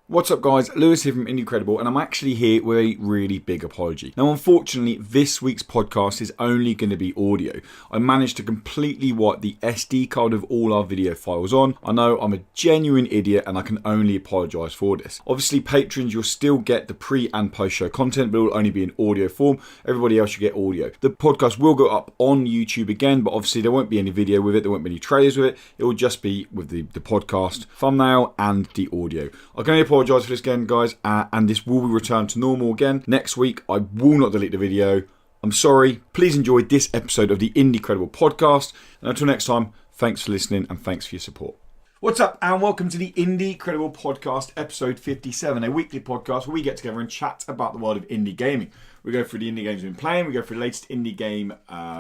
What's up guys, Lewis here from Incredible, and I'm actually here with a really big apology. Now unfortunately, this week's podcast is only going to be audio. I managed to completely wipe the SD card of all our video files on. I know I'm a genuine idiot and I can only apologise for this. Obviously patrons, you'll still get the pre and post show content, but it will only be in audio form. Everybody else should get audio. The podcast will go up on YouTube again, but obviously there won't be any video with it, there won't be any trailers with it. It will just be with the podcast thumbnail and the audio. I can only apologise for this again guys, and this will be returned to normal again next week. I will not delete the video. I'm sorry. Please enjoy this episode of the Incredible podcast, and until next time, thanks for listening and thanks for your support. What's up and welcome to the Incredible podcast episode 57, a weekly podcast where we get together and chat about the world of indie gaming. We go through the indie games we've been playing, we go through the latest indie game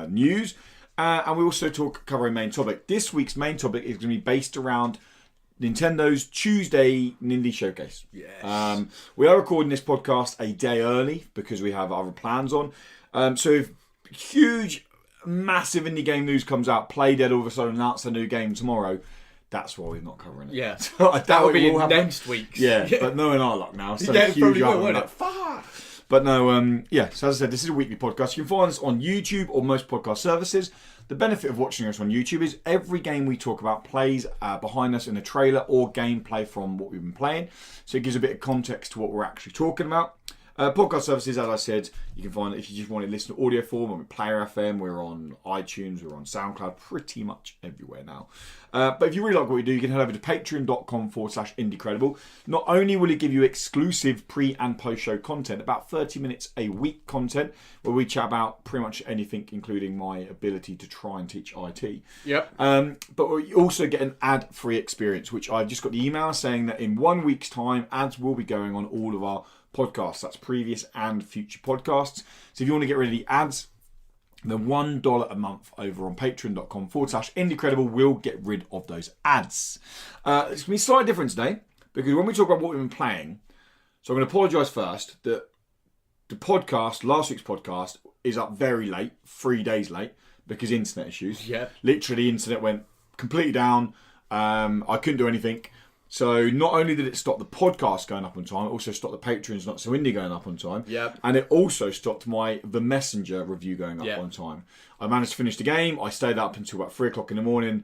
news, and we also cover a main topic. This week's main topic is going to be based around Nintendo's Tuesday Nindies showcase. Yes. We are recording this podcast a day early because we have other plans on. So if huge, massive indie game news comes out, Playdead all of a sudden announce a new game tomorrow, that's why we're not covering it. Yeah. So that will be in next week's. Yeah, but no in our luck now. So yeah, huge probably will, like, fuck. But no, yeah, so as I said, this is a weekly podcast. You can find us on YouTube or most podcast services. The benefit of watching us on YouTube is every game we talk about plays behind us in a trailer or gameplay from what we've been playing. So it gives a bit of context to what we're actually talking about. Podcast services, as I said, you can find it if you just want to listen to audio form. We're on Player FM, we're on iTunes, we're on Soundcloud, pretty much everywhere now. But if you really like what we do, you can head over to patreon.com/Indiecredible. Not only will it give you exclusive pre and post show content, about 30 minutes a week content, where we chat about pretty much anything, including my ability to try and teach IT. Yep. But we also get an ad-free experience, which I've just got the email saying that in 1 week's time, ads will be going on all of our podcasts. That's previous and future podcasts. So if you want to get rid of the ads, the $1 a month over on patreon.com/Indiecredible will get rid of those ads. It's going to be slightly different today because when we talk about what we've been playing, so I'm going to apologise first that the podcast, last week's podcast, is up very late, 3 days late, because internet issues. Yeah. Literally, internet went completely down. I couldn't do anything. So not only did it stop the podcast going up on time, it also stopped the Patreon's Not So Indie going up on time. Yep. And it also stopped my The Messenger review going up on time. I managed to finish the game. I stayed up until about 3 o'clock in the morning,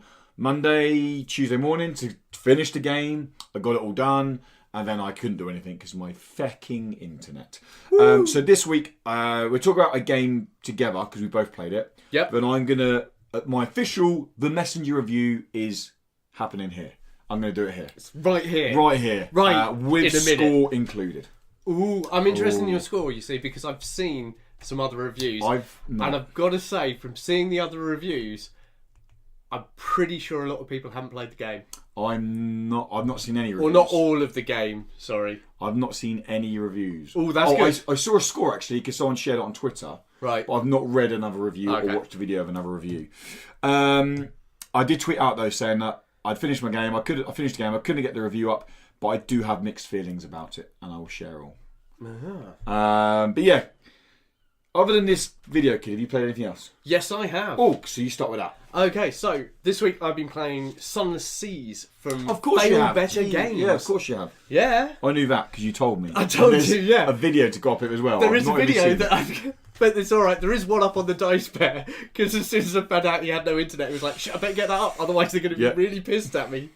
Tuesday morning to finish the game. I got it all done. And then I couldn't do anything because of my fecking internet. So this week, we're talking about a game together because we both played it. Yep. But I'm going to, my official The Messenger review is happening here. I'm going to do it here. It's right here. Right here. Right. With score included. Ooh, I'm interested in your score, you see, because I've seen some other reviews. And I've got to say, from seeing the other reviews, I'm pretty sure a lot of people haven't played the game. I've not seen any reviews. Or not all of the game, sorry. I've not seen any reviews. Oh, that's good. I saw a score actually because someone shared it on Twitter. Right. But I've not read another review or watched a video of another review. I did tweet out though saying that I'd finished my game. I finished the game. I couldn't get the review up, but I do have mixed feelings about it, and I will share all. Uh-huh. But yeah, other than this Videokid, have you played anything else? Yes, I have. Oh, so you start with that. Okay, so this week I've been playing Sunless Seas from Of course you have. Better Games. Yeah, of course you have. Yeah. I knew that because you told me. I told There's you, yeah. a video to go up it as well. There I've is a not even video seen that I've... But it's alright, there is one up on the Dice Bear, because as soon as I found out he had no internet, it was like, shit, I better get that up, otherwise they're going to be really pissed at me.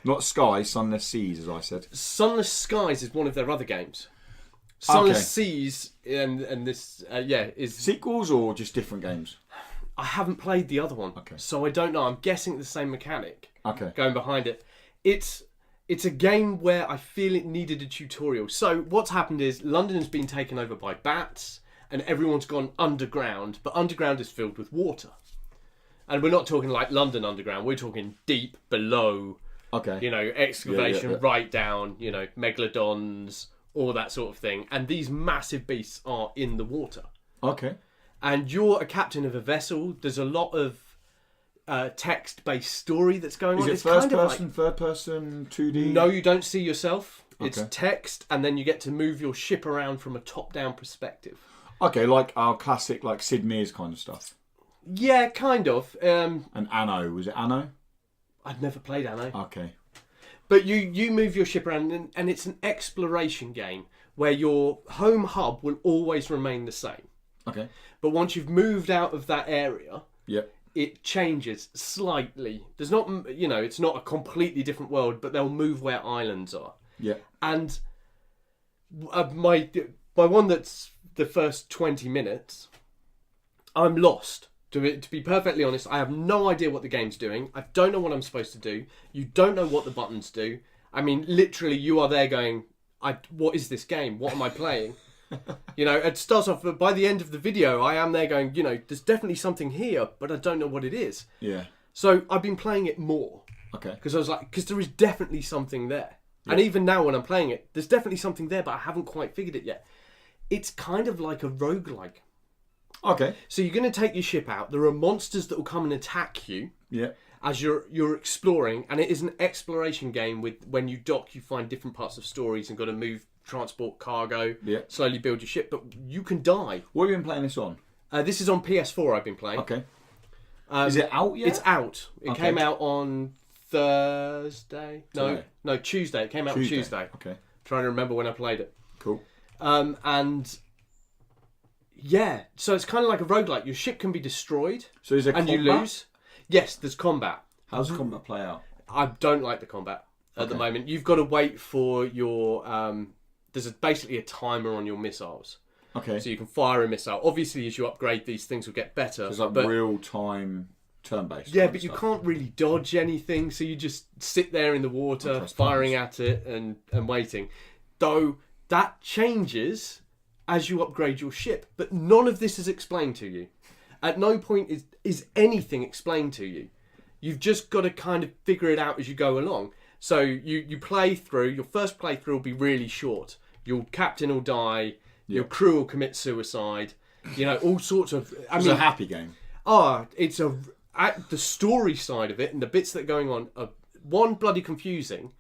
Not Sky, Sunless Seas, as I said. Sunless Skies is one of their other games. Sunless Seas and this, is... Sequels or just different games? I haven't played the other one, so I don't know. I'm guessing the same mechanic going behind it. It's a game where I feel it needed a tutorial. So what's happened is London has been taken over by bats, and everyone's gone underground, but underground is filled with water. And we're not talking like London underground, we're talking deep below, excavation right down, megalodons, all that sort of thing. And these massive beasts are in the water. Okay. And you're a captain of a vessel. There's a lot of text-based story that's going on. Is it first person, third person, 2D? No, you don't see yourself. It's text, and then you get to move your ship around from a top-down perspective. Okay, like our classic, like Sid Meier's kind of stuff. Yeah, kind of. And Anno, was it Anno? I'd never played Anno. Okay. But you move your ship around, and it's an exploration game where your home hub will always remain the same. Okay. But once you've moved out of that area, it changes slightly. There's not, it's not a completely different world, but they'll move where islands are. Yeah. And my one that's the first 20 minutes, I'm lost. To be perfectly honest, I have no idea what the game's doing. I don't know what I'm supposed to do. You don't know what the buttons do. I mean, literally, you are there going, what is this game? What am I playing? It starts off, but by the end of the video, I am there going, there's definitely something here, but I don't know what it is. Yeah. So I've been playing it more. Okay. Because I was like, there is definitely something there. Yeah. And even now when I'm playing it, there's definitely something there, but I haven't quite figured it yet. It's kind of like a roguelike. Okay. So you're going to take your ship out. There are monsters that will come and attack you. Yeah. As you're exploring, and it is an exploration game with when you dock, you find different parts of stories and got to move, transport cargo, slowly build your ship, but you can die. What have you been playing this on? This is on PS4 I've been playing. Okay. Is it out yet? It's out. It came out on Thursday. No, Tuesday. It came out on Tuesday. Okay. I'm trying to remember when I played it. Cool. And yeah, so it's kind of like a roguelike. Your ship can be destroyed. So is there combat? You lose. Yes, there's combat. How does combat play out? I don't like the combat at the moment. You've got to wait for your... there's basically a timer on your missiles. Okay. So you can fire a missile. Obviously, as you upgrade, these things will get better. So it's like real-time turn-based. Yeah, but you can't really dodge anything, so you just sit there in the water, firing at it and waiting. Though, that changes as you upgrade your ship. But none of this is explained to you. At no point is anything explained to you. You've just got to kind of figure it out as you go along. So you play through, your first playthrough will be really short. Your captain will die, your crew will commit suicide, all sorts of... It's a happy game. It's the story side of it and the bits that are going on are, one, bloody confusing,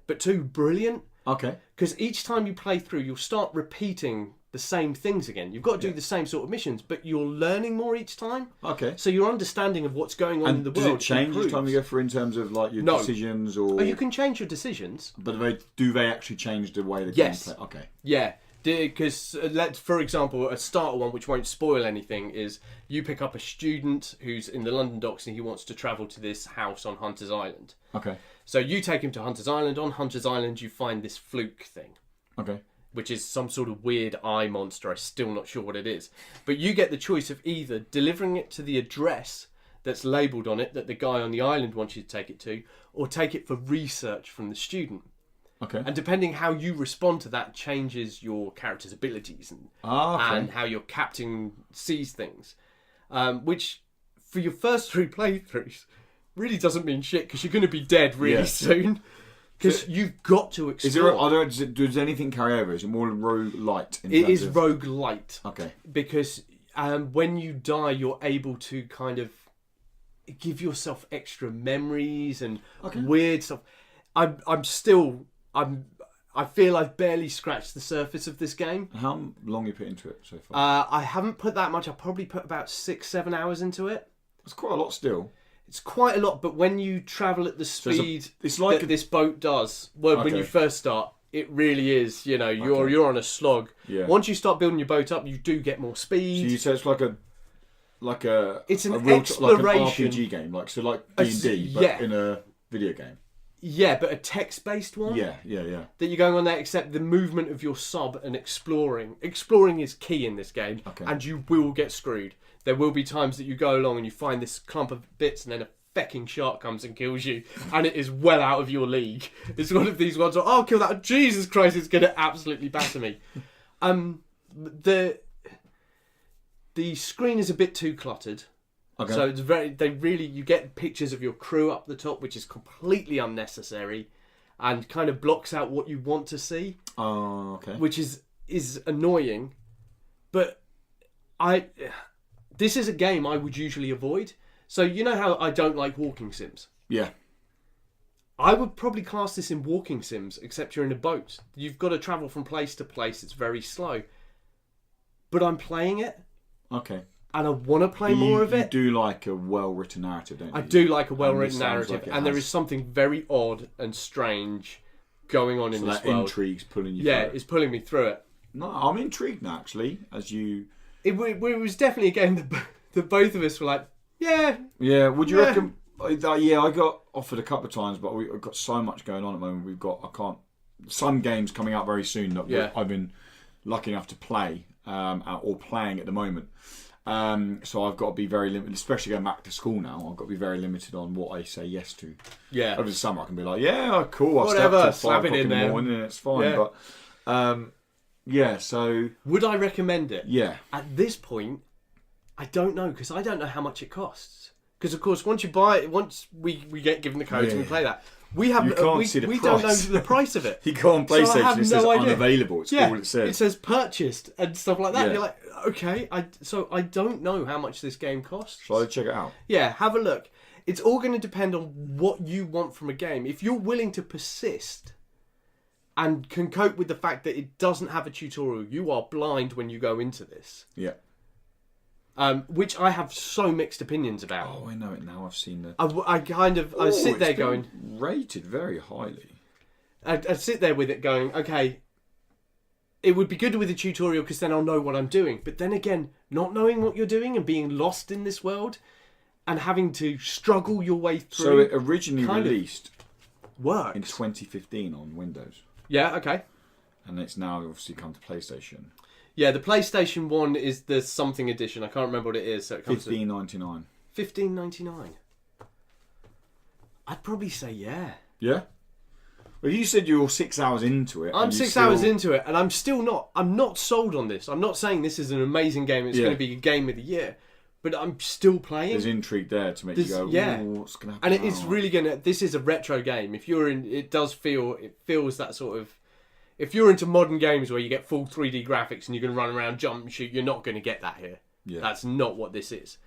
but two, brilliant. Okay. Because each time you play through, you'll start repeating the same things again. You've got to do the same sort of missions, but you're learning more each time. Okay. So your understanding of what's going on in the world does it change each time you go through in terms of like your decisions or... Oh, you can change your decisions. But do they actually change the way the game plays? Okay. Yeah. Because, for example, a starter one, which won't spoil anything, is you pick up a student who's in the London docks and he wants to travel to this house on Hunter's Island. Okay. So you take him to Hunter's Island. On Hunter's Island, you find this fluke thing. Okay. Which is some sort of weird eye monster. I'm still not sure what it is. But you get the choice of either delivering it to the address that's labelled on it that the guy on the island wants you to take it to, or take it for research from the student. Okay. And depending how you respond to that changes your character's abilities and how your captain sees things. Which, for your first 3 playthroughs, really doesn't mean shit because you're going to be dead really soon. Because you've got to explore. Does anything carry over? Is it more roguelite? It is roguelite. Okay. Because when you die, you're able to kind of give yourself extra memories and weird stuff. I feel I've barely scratched the surface of this game. How long have you put into it so far? I haven't put that much. I probably put about 6-7 hours into it. That's quite a lot still. It's quite a lot, but when you travel at the speed that this boat does, when you first start, it really is. You're on a slog. Yeah. Once you start building your boat up, you do get more speed. So it's like an exploration, like an RPG game, like D&D, but in a video game. Yeah, but a text-based one. Yeah. That you're going on there, except the movement of your sub and exploring. Exploring is key in this game, and you will get screwed. There will be times that you go along and you find this clump of bits and then a fecking shark comes and kills you and it is well out of your league. It's one of these ones where, I'll kill that. Jesus Christ, it's going to absolutely batter me. The screen is a bit too cluttered. Okay. So it's you get pictures of your crew up the top, which is completely unnecessary and kind of blocks out what you want to see. Oh, okay. Which is annoying. But this is a game I would usually avoid. So you know how I don't like walking sims? Yeah. I would probably class this in walking sims, except you're in a boat. You've got to travel from place to place. It's very slow. But I'm playing it. Okay. and I want to play more of it. You do like a well-written narrative, don't you? I do like a well-written narrative, like and there is something very odd and strange going on in this world. Intrigue's pulling you through it. It's pulling me through it. No, I'm intrigued now, actually, as you... It was definitely a game that both of us were like, yeah. Yeah, would you reckon... Yeah, I got offered a couple of times, but we've got so much going on at the moment. Some games coming out very soon that I've been lucky enough to play, or playing at the moment. So I've got to be very limited, especially going back to school now. I've got to be very limited on what I say yes to. Yeah. Over the summer, I can be like, yeah, cool. I'll whatever, step to slap 5 it in in the there. morning, and it's fine. Yeah. But so would I recommend it? Yeah. At this point, I don't know, because I don't know how much it costs. Because of course, once you buy it, once we get given the codes and we play that, we have we don't know the price of it. You go on PlayStation, so I have it says no idea. unavailable. It's all it says. It says purchased and stuff like that. Yeah. And you're like, okay, so I don't know how much this game costs. Shall I check it out? Yeah, have a look. It's all going to depend on what you want from a game. If you're willing to persist and can cope with the fact that it doesn't have a tutorial, you are blind when you go into this. Yeah. Which I have so mixed opinions about. Oh, I know it now. I've seen the... I sit there going... rated very highly. I sit there with it going, okay, it would be good with a tutorial because then I'll know what I'm doing. But then again, not knowing what you're doing and being lost in this world and having to struggle your way through... So it originally released worked in 2015 on Windows. Yeah, okay. And it's now obviously come to PlayStation. Yeah, the PlayStation 1 is the something edition. I can't remember what it is. So it comes $15.99. $15.99. I'd probably say yeah. Yeah? Well, you said you're 6 hours into it. I'm 6 hours into it, and I'm still not. I'm not sold on this. I'm not saying this is an amazing game. It's going to be a game of the year, but I'm still playing. There's intrigue there to make you go, what's going to happen? And it's really going to. This is a retro game. If you're in, it feels that sort of. If you're into modern games where you get full 3D graphics and you can run around, jump and shoot, you're not going to get that here. Yeah. That's not what this is.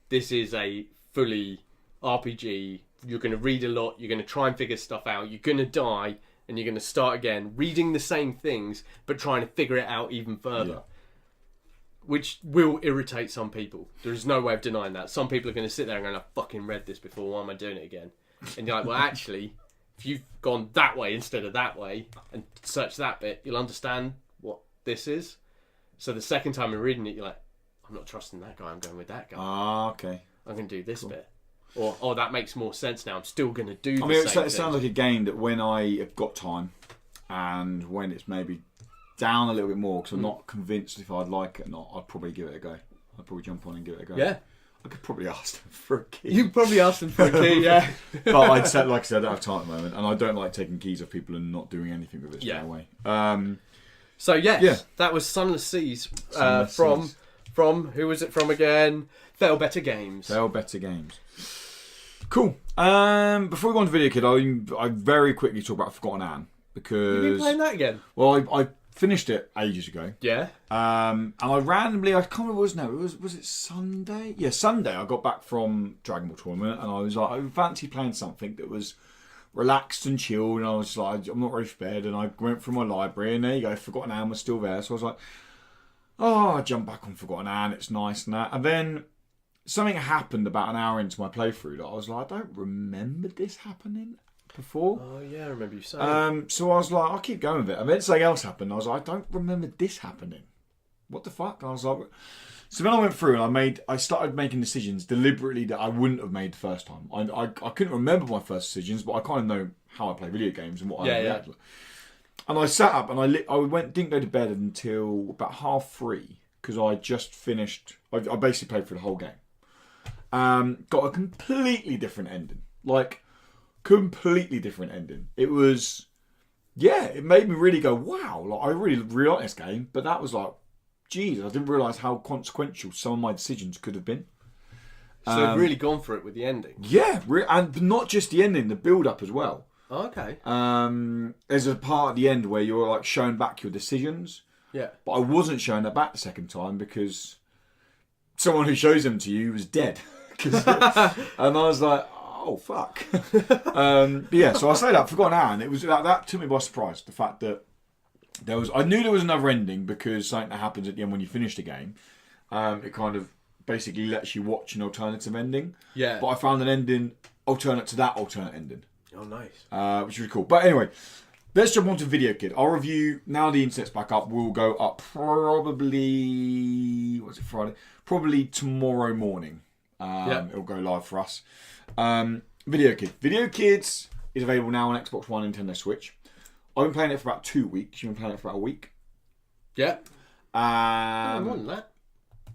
This is a fully RPG. You're going to read a lot. You're going to try and figure stuff out. You're going to die and you're going to start again, reading the same things, but trying to figure it out even further. Yeah. Which will irritate some people. There's no way of denying that. Some people are going to sit there and go, I fucking read this before. Why am I doing it again? And you're like, well, actually... If you've gone that way instead of that way and search that bit, you'll understand what this is. So the second time you're reading it, you're like, I'm not trusting that guy, I'm going with that guy. Ah, okay. I'm going to do this bit. Or, oh, that makes more sense now, I'm still going to do the same thing. It sounds like a game that when I have got time and when it's maybe down a little bit more, because I'm not convinced if I'd like it or not, I'd probably give it a go. I'd probably jump on and give it a go. Yeah. I could probably ask them for a key. You probably ask them for a key, yeah. But I'd say, like I said, I don't have time at the moment, and I don't like taking keys off people and not doing anything with it straight away. So yes, that was Sunless Seas from who was it from again? Fell Better Games. Cool. Before we go on to Videokid, I very quickly talk about Forgotten Anne because you've been playing that again. Well, I finished it ages ago. Yeah. And I randomly, I can't remember what it was now. Was it Sunday? Yeah, Sunday. I got back from Dragon Ball tournament, and I was like, I fancy playing something that was relaxed and chilled. And I was like, I'm not ready for bed. And I went through my library, and there you go, Forgotten Anne was still there. So I was like, oh, I jump back on Forgotten Anne. It's nice and that. And then something happened about an hour into my playthrough that I was like, I don't remember this happening before. Oh yeah, I remember you saying. So I was like, I'll keep going with it. And then something else happened. I was like, I don't remember this happening. What the fuck? I was like, so then I went through and I started making decisions deliberately that I wouldn't have made the first time. I couldn't remember my first decisions, but I kind of know how I play video games and what I react to. And I sat up and didn't go to bed until about 3:30 because I just finished. I basically played through the whole game. Got a completely different ending. Completely different ending. It was, it made me really go, wow, I really like this game. But that was like, geez, I didn't realise how consequential some of my decisions could have been. So they've really gone for it with the ending. Yeah, and not just the ending, the build-up as well. Oh, okay. There's a part at the end where you're like showing back your decisions. Yeah. But I wasn't showing that back the second time because someone who shows them to you was dead. And I was like, oh fuck. But yeah, so I say that Forgotten Anne. It was that took me by surprise. The fact that I knew there was another ending because something that happens at the end when you finish the game. It kind of basically lets you watch an alternative ending. Yeah. But I found an ending alternate to that alternate ending. Oh, nice. Which is really cool. But anyway, let's jump on to Videokid. Our review, now the internet's back up, will go up probably... What's it, Friday? Probably tomorrow morning. It'll go live for us. Videokid. Videokid is available now on Xbox One and Nintendo Switch. I've been playing it for about 2 weeks. You've been playing it for about a week. Yeah. More than that.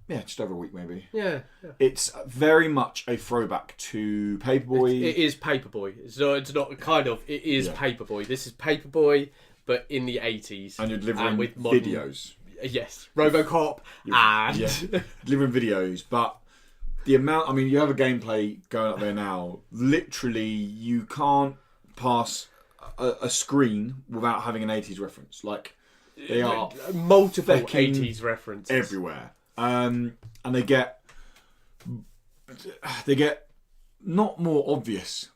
Yeah, just over a week maybe. Yeah. It's very much a throwback to Paperboy. It is Paperboy. So it's not kind of. It is Paperboy. This is Paperboy, but in the 80s. And you're delivering with modern, videos. Yes. RoboCop delivering videos. But the amount... I mean, you have a gameplay going up there now. Literally, you can't pass a screen without having an 80s reference. Like, they are... multiple 80s references. Everywhere. And they get not more obvious,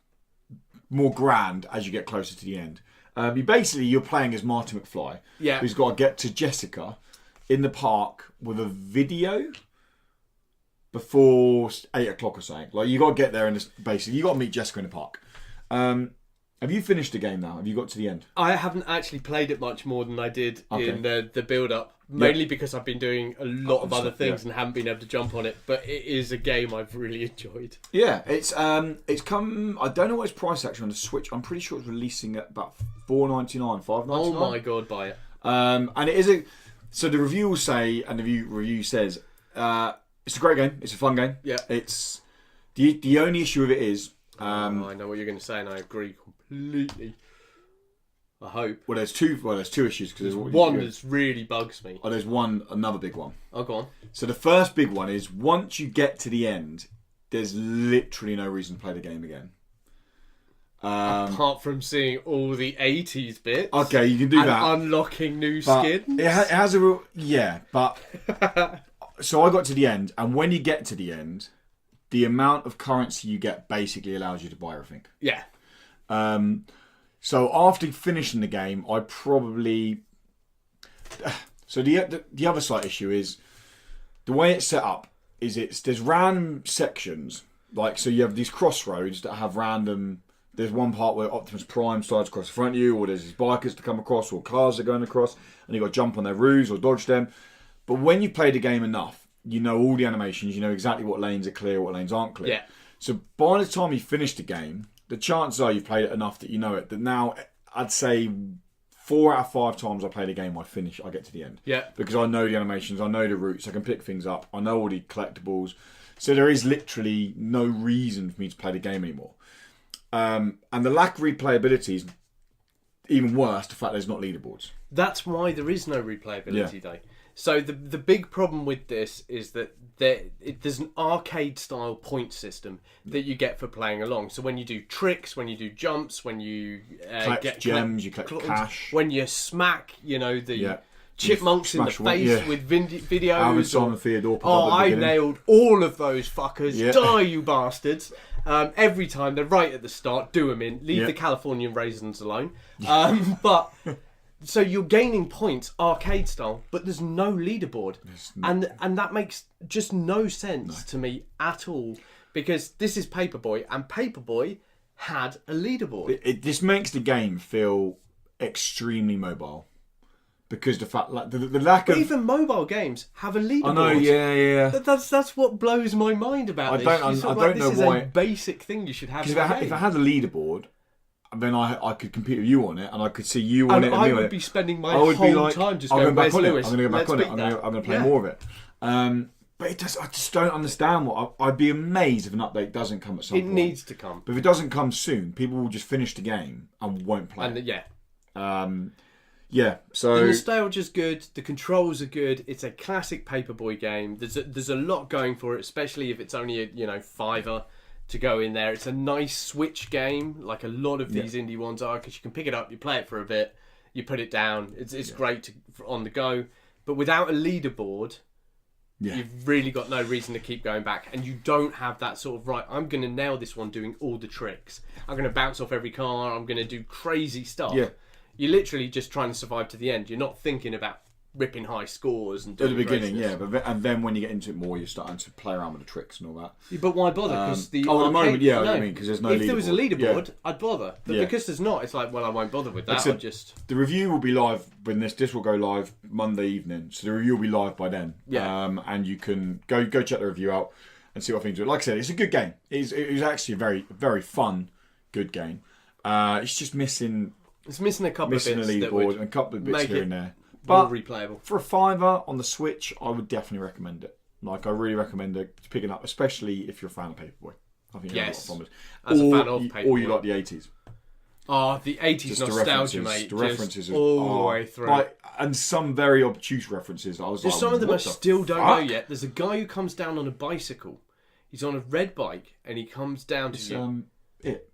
more grand as you get closer to the end. You're playing as Marty McFly, who's got to get to Jessica in the park with a video before 8 o'clock or something. Like, you got to get there and basically you got to meet Jessica in the park. Have you finished the game now? Have you got to the end? I haven't actually played it much more than I did in the build-up. Mainly because I've been doing a lot of other things and haven't been able to jump on it. But it is a game I've really enjoyed. Yeah, it's come... I don't know what its price actually on the Switch. I'm pretty sure it's releasing at about $4.99, $5.99. Oh my god, buy it. And it is a... So the review will say, and the review says, it's a great game. It's a fun game. Yeah. It's... The only issue with it is... I know what you're going to say and I agree completely. I hope. Well, there's two issues because there's one that really bugs me. Oh, there's another big one. Oh, go on. So the first big one is once you get to the end, there's literally no reason to play the game again. Apart from seeing all the 80s bits. Okay, you can do and that. Unlocking new skins. It has a real... Yeah, but... So I got to the end, and when you get to the end, the amount of currency you get basically allows you to buy everything. Yeah. So after finishing the game, I probably... So the other slight issue is the way it's set up is there's random sections. Like, so you have these crossroads that have random... There's one part where Optimus Prime slides across the front of you, or there's these bikers to come across, or cars are going across, and you've got to jump on their roofs or dodge them. But when you play the game enough, you know all the animations, you know exactly what lanes are clear, what lanes aren't clear. Yeah. So by the time you finish the game... The chances are you've played it enough that you know it. That now, I'd say 4 out of 5 times I play the game, I get to the end. Yeah. Because I know the animations, I know the routes, I can pick things up, I know all the collectibles. So there is literally no reason for me to play the game anymore. And the lack of replayability is even worse, the fact there's not leaderboards. That's why there is no replayability, though. So the big problem with this is that there's an arcade-style point system that you get for playing along. So when you do tricks, when you do jumps, when you get gems, you collect cash. When you smack, the chipmunks in the face with videos. Simon Theodore. I nailed all of those fuckers. Yeah. Die, you bastards. Every time, they're right at the start. Do them in. Leave the Californian raisins alone. But... So you're gaining points arcade style, but there's no leaderboard, and that makes just no sense to me at all, because this is Paperboy, and Paperboy had a leaderboard. This makes the game feel extremely mobile, because the fact the lack of even mobile games have a leaderboard. I know, yeah. That's what blows my mind about this. I don't know why. This is a basic thing you should have. Because if I had a leaderboard, then I could compete with you on it, and I could see you on it. And I would be spending my whole time just going, "Where's Lewis? I'm going to go back on it. I'm going to play more of it." But I just don't understand I'd be amazed if an update doesn't come at some point. It needs to come. But if it doesn't come soon, people will just finish the game and won't play. So the nostalgia's good. The controls are good. It's a classic Paperboy game. There's a lot going for it, especially if it's only a $5 to go in there. It's a nice Switch game, like a lot of these indie ones are, because you can pick it up, you play it for a bit, you put it down. It's great on the go. But without a leaderboard, you've really got no reason to keep going back, and you don't have that sort of, right, I'm going to nail this one doing all the tricks. I'm going to bounce off every car. I'm going to do crazy stuff. Yeah. You're literally just trying to survive to the end. You're not thinking about ripping high scores and at doing the beginning, races. and then when you get into it more, you're starting to play around with the tricks and all that. Yeah, but why bother? Because at the moment, no. I mean, because there's no. If there was a leaderboard, yeah. I'd bother. But because there's not, it's like, well, I won't bother with that. I'll just. The review will be live when this will go live Monday evening, so the review will be live by then. Yeah. And you can go check the review out and see what things do. Like I said, it's a good game. It was actually a very, very fun, good game. It's just missing. It's missing a couple of bits. A leaderboard and a couple of bits here and there. More But replayable. For a £5 on the Switch, I would definitely recommend it. Like, I really recommend it picking up, especially if you're a fan of Paperboy. I think you have a lot of fun with it. As a fan of Paperboy. Or you like the 80s. Oh, the 80s Just nostalgia, mate. The references all the way through. Like, and some very obtuse references. I was There's like, some of them I still don't know fuck? yet. There's a guy who comes down on a bicycle. He's on a red bike, and he comes down to you. It.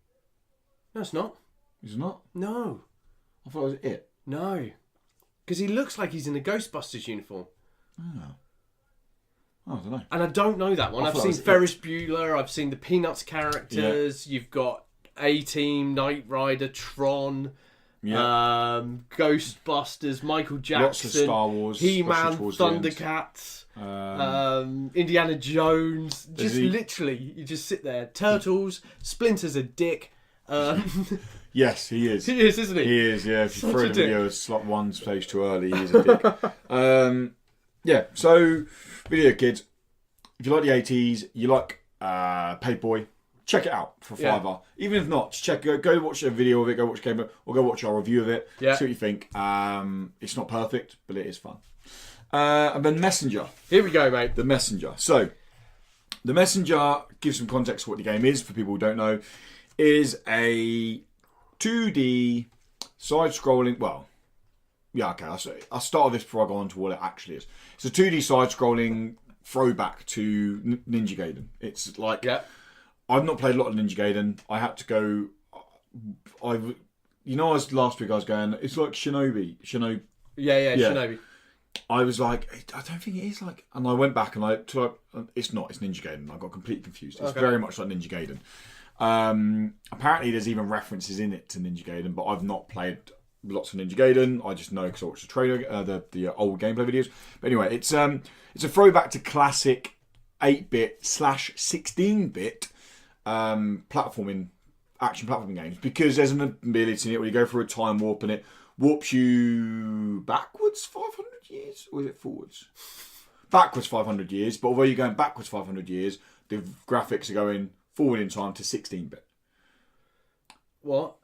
No, it's not. Is it not? No. I thought it was It. No. Because he looks like he's in a Ghostbusters uniform. Oh. I don't know. And I don't know that one. I've seen Ferris Bueller. I've seen the Peanuts characters. Yeah. You've got A-Team, Knight Rider, Tron, Ghostbusters, Michael Jackson, lots of Star Wars, He-Man, Thundercats, Indiana Jones. Just literally, you just sit there. Turtles, Splinter's a dick. Yes, he is. He is, isn't he? He is, yeah. If you throw the video slot one stage too early, he is a dick. Yeah, so Videokid, if you like the 80s, you like Paperboy, check it out for £5. Even if not, just go watch a video of it, go watch a game, or go watch our review of it, see what you think. It's not perfect, but it is fun. And then Messenger. Here we go, mate. The Messenger. So, the Messenger, gives some context to what the game is, for people who don't know, is a 2D side-scrolling, I'll start with this before I go on to what it actually is. It's a 2D side-scrolling throwback to Ninja Gaiden. It's like, I've not played a lot of Ninja Gaiden. I had to go, last week I was going, it's like Shinobi. Yeah, Shinobi. I was like, I don't think it is like, and I went back and it's not, it's Ninja Gaiden. I got completely confused. It's very much like Ninja Gaiden. Apparently there's even references in it to Ninja Gaiden, but I've not played lots of Ninja Gaiden. I just know because I watched the trailer, the old gameplay videos. But anyway, it's a throwback to classic 8-bit / 16-bit action platforming games, because there's an ability in it where you go through a time warp and it warps you backwards 500 years, or is it forwards? Backwards 500 years, but although you're going backwards 500 years, the graphics are going forward in time to 16-bit. What?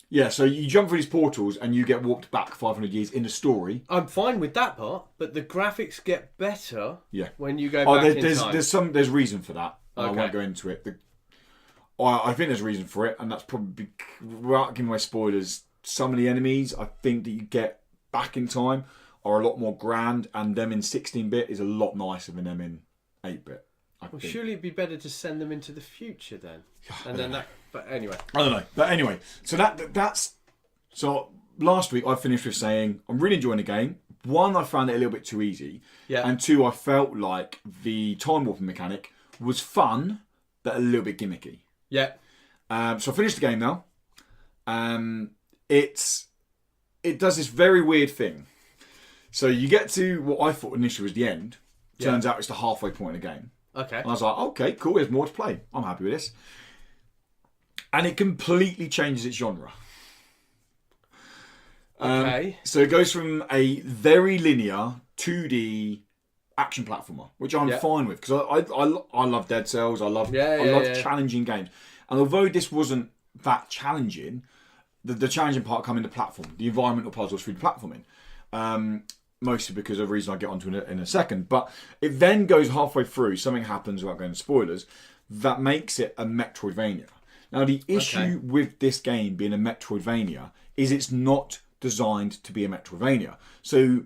Yeah, so you jump through these portals and you get warped back 500 years in the story. I'm fine with that part, but the graphics get better when you go back in time. There's reason for that. Okay. I won't go into it. I think there's a reason for it, and that's probably, without giving away spoilers, some of the enemies I think that you get back in time are a lot more grand, and them in 16-bit is a lot nicer than them in 8-bit. Surely it'd be better to send them into the future then. But anyway. I don't know. But anyway, so that's... So last week I finished with saying, I'm really enjoying the game. One, I found it a little bit too easy. Yeah. And two, I felt like the time warping mechanic was fun, but a little bit gimmicky. Yeah. So I finished the game now. It does this very weird thing. So you get to what I thought initially was the end. Turns out it's the halfway point of the game. Okay. And I was like, okay, cool, there's more to play. I'm happy with this. And it completely changes its genre. Okay. So it goes from a very linear 2D action platformer, which I'm fine with, because I love Dead Cells. I love challenging games. And although this wasn't that challenging, the challenging part come in the platform, the environmental puzzles through the platforming. Mostly because of a reason I'll get onto in a second. But it then goes halfway through, something happens without going into spoilers, that makes it a Metroidvania. Now, the issue with this game being a Metroidvania is it's not designed to be a Metroidvania. So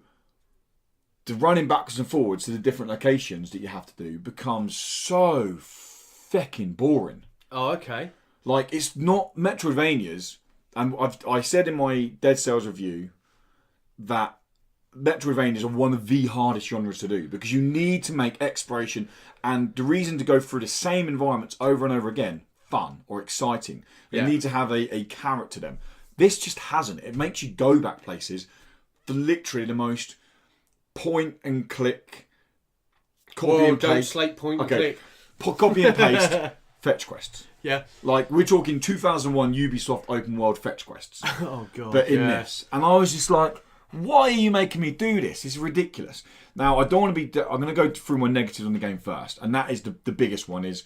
the running backwards and forwards to the different locations that you have to do becomes so fucking boring. Oh, okay. Like, it's not Metroidvanias. And I said in my Dead Cells review that Metroidvanias are one of the hardest genres to do, because you need to make exploration and the reason to go through the same environments over and over again fun or exciting. They need to have a carrot to them. This just hasn't. It makes you go back places for literally the most point and click, copy and don't paste. slate point and click. Copy and paste fetch quests. Yeah. Like, we're talking 2001 Ubisoft open world fetch quests. Oh, God. But in this. And I was just like, why are you making me do this? This is ridiculous. Now, I don't want to be... I'm going to go through my negatives on the game first. And that is the biggest one is...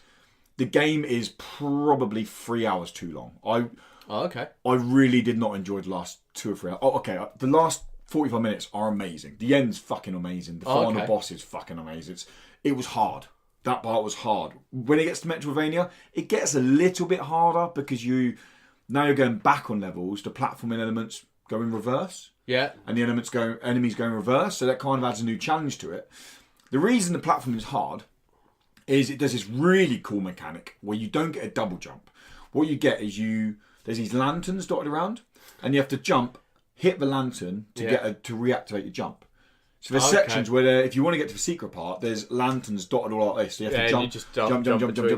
The game is probably 3 hours too long. Okay. I really did not enjoy the last 2 or 3 hours. Oh, okay. The last 45 minutes are amazing. The end's fucking amazing. The final boss is fucking amazing. It was hard. That part was hard. When it gets to Metroidvania, it gets a little bit harder because now you're going back on levels. The platforming elements go in reverse. Yeah. And the enemies go in reverse. So that kind of adds a new challenge to it. The reason the platforming is hard is it does this really cool mechanic where you don't get a double jump. What you get is there's these lanterns dotted around, and you have to jump, hit the lantern to to reactivate your jump. So there's sections where if you want to get to the secret part, there's lanterns dotted all like this. So you have to jump, you just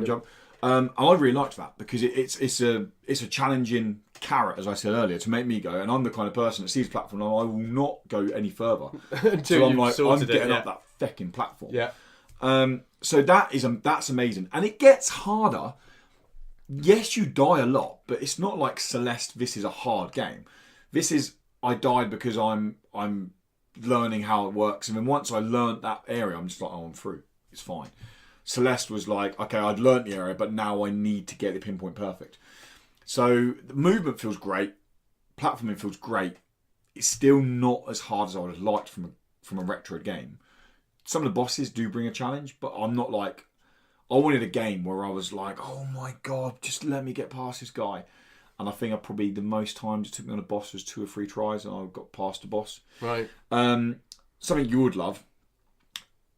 jump. I really liked that because it's a challenging carrot, as I said earlier, to make me go. And I'm the kind of person that sees platform and I will not go any further until I'm like, I'm getting up that fucking platform. Yeah. So that's amazing, and it gets harder. Yes, you die a lot, but it's not like Celeste. This is a hard game. This is I died because I'm learning how it works, and then once I learnt that area, I'm just like, oh, I'm through. It's fine. Celeste was like, okay, I'd learnt the area, but now I need to get the pinpoint perfect. So the movement feels great, platforming feels great. It's still not as hard as I would have liked from a retro game. Some of the bosses do bring a challenge, but I'm not like... I wanted a game where I was like, oh my God, just let me get past this guy. And I think probably the most times it took me on a boss was 2 or 3 tries and I got past the boss. Right. Something you would love.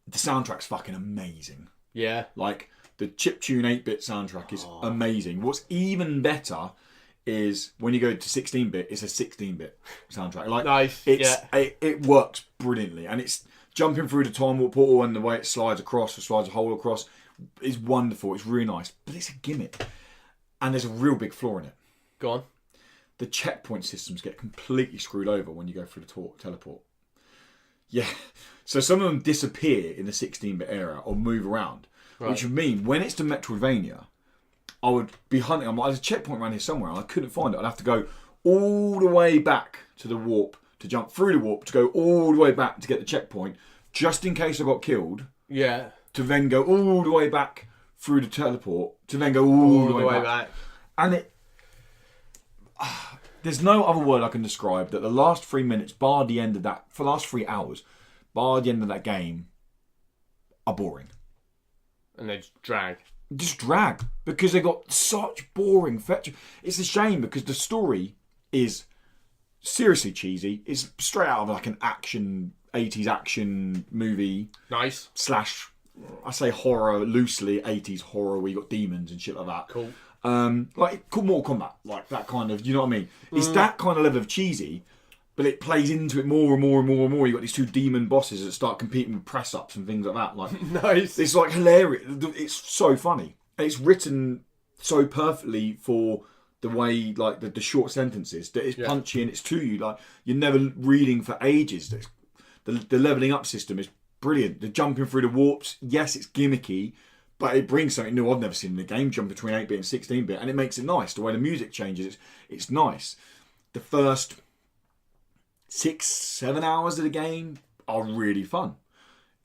The soundtrack's fucking amazing. Yeah. Like, the chiptune 8-bit soundtrack is amazing. What's even better is when you go to 16-bit, it's a 16-bit soundtrack. Like, nice. It works brilliantly. And it's... Jumping through the time warp portal and the way it slides across or slides a hole across is wonderful. It's really nice. But it's a gimmick. And there's a real big flaw in it. Go on. The checkpoint systems get completely screwed over when you go through the teleport. Yeah. So some of them disappear in the 16-bit era or move around. Right. Which would mean when it's to Metroidvania, I would be hunting. I'm like, there's a checkpoint around here somewhere and I couldn't find it. I'd have to go all the way back to the warp to jump through the warp, to go all the way back to get the checkpoint, just in case I got killed. Yeah. To then go all the way back through the teleport, to then go all the way back. And there's no other word I can describe that the last 3 minutes, bar the end of that, for the last 3 hours, bar the end of that game, are boring. And they just drag. Just drag. Because they got such boring fetch. It's a shame because the story is... seriously cheesy. It's straight out of like an 80s action movie. Nice. / I say horror loosely, 80s horror where you got demons and shit like that. Cool. Like Mortal Kombat, like that kind of, you know what I mean? It's that kind of level of cheesy, but it plays into it more and more and more and more. You got these 2 demon bosses that start competing with press ups and things like that. Like nice. It's like hilarious. It's so funny. And it's written so perfectly for the way, like the short sentences that it's punchy and it's to you. Like you're never reading for ages. The leveling up system is brilliant. The jumping through the warps, yes, it's gimmicky, but it brings something new I've never seen in the game. Jump between 8-bit and 16-bit, and it makes it nice. The way the music changes, it's nice. The first 6-7 hours of the game are really fun.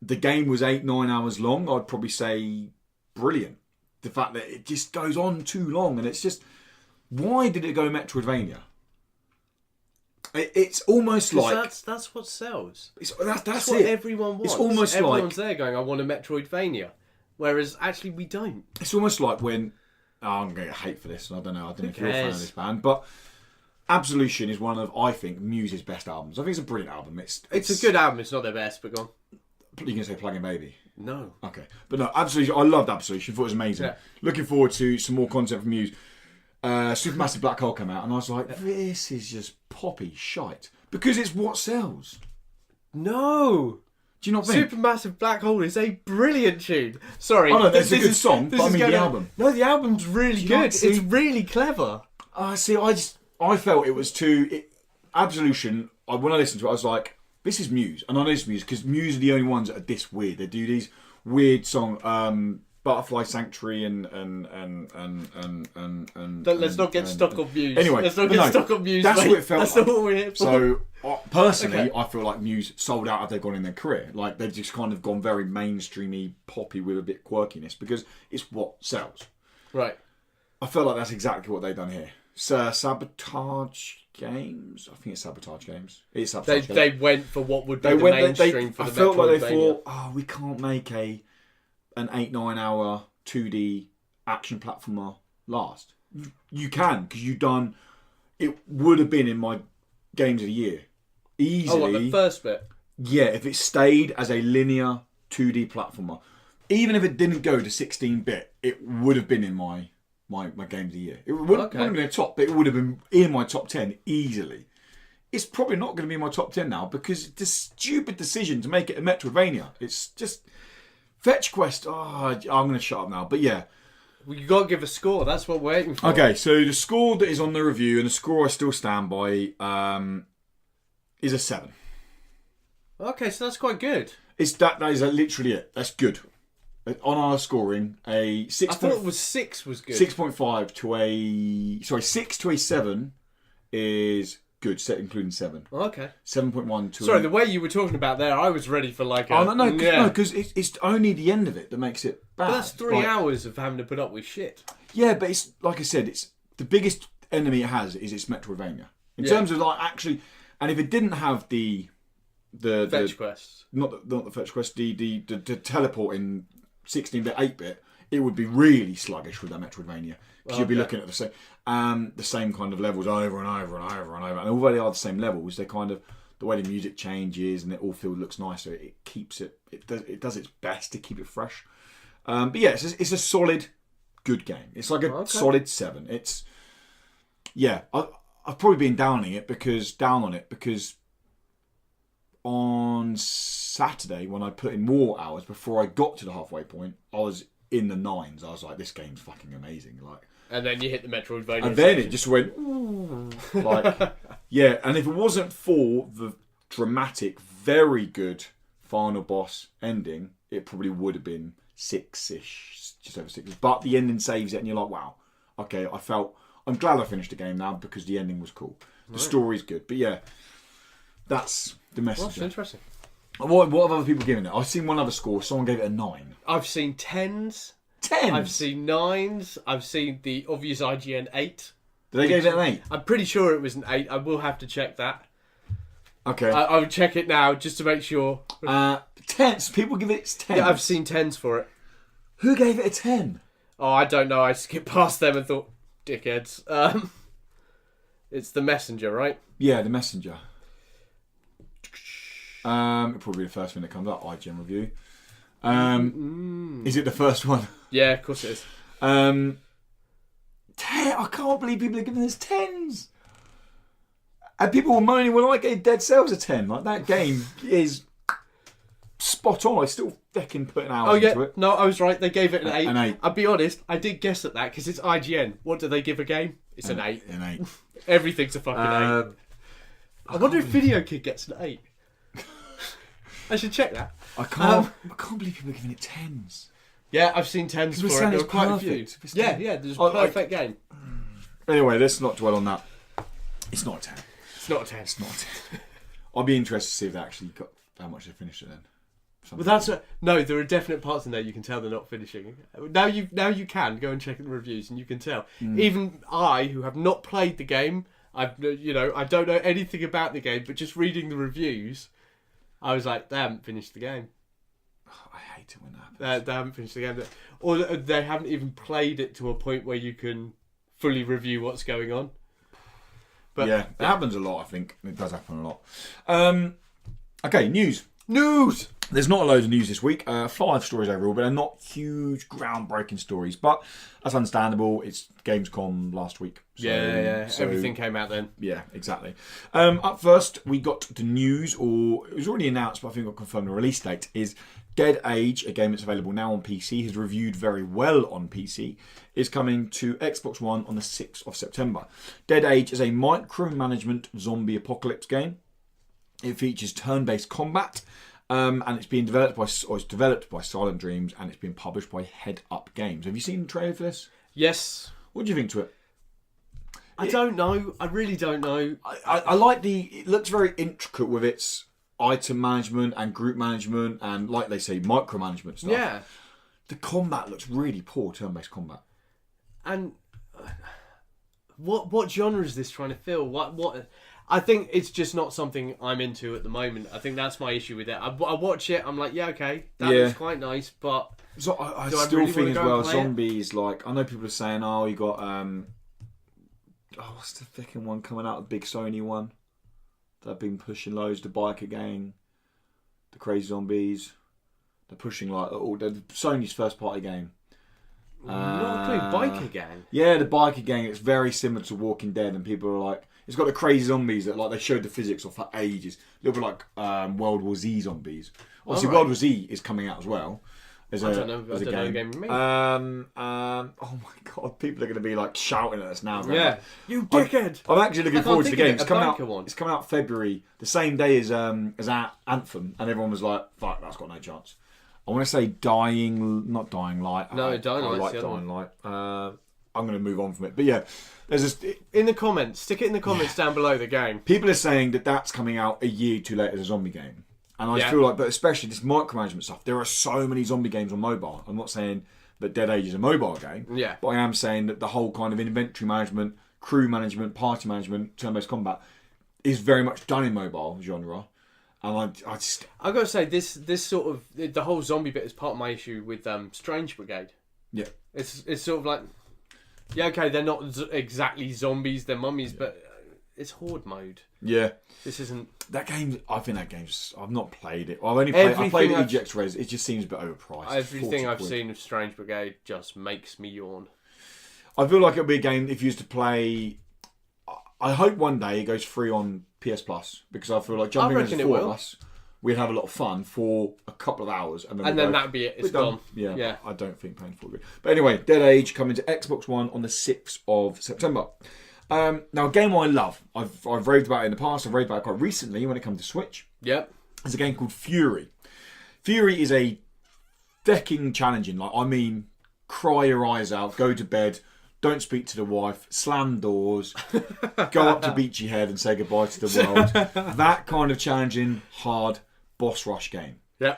The game was 8-9 hours long. I'd probably say brilliant. The fact that it just goes on too long, and it's just. Why did it go Metroidvania? It's almost like... That's what sells. That's what it. everyone wants. It's almost Everyone's there going, I want a Metroidvania. Whereas, actually, we don't. It's almost like when... Oh, I'm going to get hate for this. I don't know if you're a fan of this band. But Absolution is one of, I think, Muse's best albums. I think it's a brilliant album. It's a good album. It's not their best, but go on. You can say Plug-in Baby. No. Okay. But no, Absolution. I loved Absolution. I thought it was amazing. Yeah. Looking forward to some more content from Muse. Supermassive Black Hole came out and I was like, this is just poppy shite. Because it's what sells. No. Do you not think? Supermassive Black Hole is a brilliant tune. Sorry. Oh no, it's a good song, but I mean the album. No, the album's really good. It's really clever. I felt it was too... Absolution, when I listened to it, I was like, This is Muse, and I know it's Muse because Muse are the only ones that are this weird. They do these weird song, Butterfly Sanctuary, and let's not get stuck on Muse. Anyway, let's not get stuck on Muse. That's mate. what it felt That's like. not what we're here for. So personally, I feel like Muse sold out as they've gone in their career. Like they've just kind of gone very mainstreamy, poppy with a bit quirkiness because it's what sells. Right. I feel like that's exactly what they've done here. Sabotage Games. I think it's Sabotage Games. It's Sabotage Games. They went for what would be the mainstream for the Metroidvania. I felt like they thought, we can't make an 8-9 hour 2D action platformer last. You can, because you've done. It would have been in my games of the year easily. Oh, what, the first bit? Yeah, if it stayed as a linear 2D platformer, even if it didn't go to 16-bit, it would have been in my game of the year. It wouldn't have been a top, but it would have been in my top 10 easily. It's probably not going to be in my top 10 now because it's a stupid decision to make it a Metroidvania. It's just Fetch Quest. I'm going to shut up now. But yeah. Well, you got to give a score. That's what we're waiting for. Okay, so the score that is on the review and the score I still stand by is a 7. Okay, so that's quite good. That is literally it. That's good. On our scoring, a 6. I thought it was 6 was good. 6.5 to a 6 to a 7 is good, including 7. Okay. 7.1 to. Sorry, the way you were talking about there, I was ready for like a. Oh no, because it's only the end of it that makes it bad. But that's 3 hours of having to put up with shit. Yeah, but it's like I said, it's the biggest enemy it has is its Metroidvania in terms of like actually, and if it didn't have the Fetch quests, not the Fetch quest, the teleporting 16-bit, 8-bit, it would be really sluggish with that Metroidvania because you'd be looking at the same kind of levels over and over and over and over. And although they are the same levels, they kind of the way the music changes and it all looks nicer. It keeps it. It does its best to keep it fresh. But yeah, it's a solid, good game. It's like a solid 7. It's I've probably been down on it because on Saturday when I put in more hours before I got to the halfway point, I was in the 9s. I was like, this game's fucking amazing. Like, and then you hit the Metroidvania. And then it just went, ooh, like, yeah. And if it wasn't for the dramatic, very good final boss ending, it probably would have been 6-ish, just over 6. But the ending saves it, and you're like, wow, okay. I'm glad I finished the game now because the ending was cool. The story's good, but yeah, that's the message. Well, that's interesting. What have other people given it? I've seen one other score. Someone gave it a 9. I've seen 10s. 10s? I've seen 9s. I've seen the obvious IGN 8. Did they give it an 8? I'm pretty sure it was an 8. I will have to check that. Okay. I will check it now just to make sure. 10s? People give it 10s? Yeah, I've seen 10s for it. Who gave it a 10? Oh, I don't know. I skipped past them and thought, dickheads. It's The Messenger, right? Yeah, The Messenger. It'll probably be the first thing that comes up, IGN review. Is it the first one? Yeah, of course it is. 10. I can't believe people are giving this 10s. And people were moaning when I gave Dead Cells a 10. Like, that game is spot on. I still fucking put an hour into it. No, I was right. They gave it an 8. An 8. I'll be honest, I did guess at that because it's IGN. What do they give a game? It's an 8. An 8. Everything's a fucking 8. I wonder if Videokid gets an 8. I should check that. I can't believe people are giving it 10s. Yeah, I've seen 10s for it. There were quite a few. Yeah, there's a perfect game. Anyway, let's not dwell on that. It's not a 10. It's not a 10. It's not a 10. I'll be interested to see if they actually got how much they finished it then. Well, no. There are definite parts in there you can tell they're not finishing. Now you can go and check the reviews and you can tell. Even I, who have not played the game, I don't know anything about the game, but just reading the reviews, I was like, they haven't finished the game. I hate it when that happens. They haven't finished the game, or they haven't even played it to a point where you can fully review what's going on. But yeah, it happens a lot. I think it does happen a lot. Okay, news. There's not a load of news this week. 5 stories overall, but they're not huge, groundbreaking stories. But that's understandable. It's Gamescom last week. So, So everything came out then. Yeah, exactly. Up first, we got the news, or it was already announced, but I think got confirmed the release date, is Dead Age, a game that's available now on PC, has reviewed very well on PC, is coming to Xbox One on the 6th of September. Dead Age is a micromanagement zombie apocalypse game. It features turn-based combat, and it's being developed by Silent Dreams, and it's been published by Head Up Games. Have you seen the trailer for this? Yes. What do you think to it? I don't know. I really don't know. I like it looks very intricate with its item management and group management and, like they say, micromanagement stuff. Yeah. The combat looks really poor, turn-based combat. And what genre is this trying to fill? What? I think it's just not something I'm into at the moment. I think that's my issue with it. I watch it, I'm like, yeah, okay, that looks quite nice, but so I still really think as well, zombies, like, I know people are saying, oh, you got, what's the fucking one coming out, the big Sony one? They've been pushing loads, the Biker Gang, the Crazy Zombies. They're pushing, like, Sony's first party game. Not a clue. Biker Gang? Yeah, the Biker Gang. It's very similar to Walking Dead, and people are like, it's got the crazy zombies that, like, they showed the physics of for ages. A little bit like World War Z zombies. Obviously, World War Z is coming out as well. I don't know the game. Oh my god, people are going to be like shouting at us now. Yeah, like, you dickhead! I'm actually looking forward to the game. It's coming out. It's coming out February, the same day as Anthem, and everyone was like, "Fuck, that's got no chance." I want to say not Dying Light. No, Dying Light. I like Dying Light. I'm going to move on from it, but yeah, there's this. In the comments, stick it in the comments down below the game. People are saying that that's coming out a year too late as a zombie game. And I feel like, but especially this micromanagement stuff, there are so many zombie games on mobile. I'm not saying that Dead Age is a mobile game, but I am saying that the whole kind of inventory management, crew management, party management, turn-based combat is very much done in mobile genre. And I've got to say, this sort of, the whole zombie bit is part of my issue with Strange Brigade. Yeah. It's sort of like, yeah, okay, they're not exactly zombies, they're mummies, but it's horde mode. Yeah. This isn't... That game, I think that game's... I've not played it. I played Eject Res. It just seems a bit overpriced. Everything I've seen of Strange Brigade just makes me yawn. I feel like it'll be a game if you used to play... I hope one day it goes free on PS Plus, because I feel like jumping into the four of us, we'd have a lot of fun for a couple of hours. And then that'd be it. It's gone. Yeah, I don't think playing for it. But anyway, Dead Age coming to Xbox One on the 6th of September. Now, a game I love, I've raved about it in the past, I've raved about it quite recently when it comes to Switch. Yep. It's a game called Fury. Fury is a fecking challenging, cry your eyes out, go to bed, don't speak to the wife, slam doors, go up to Beachy Head and say goodbye to the world. That kind of challenging, hard boss rush game. Yeah.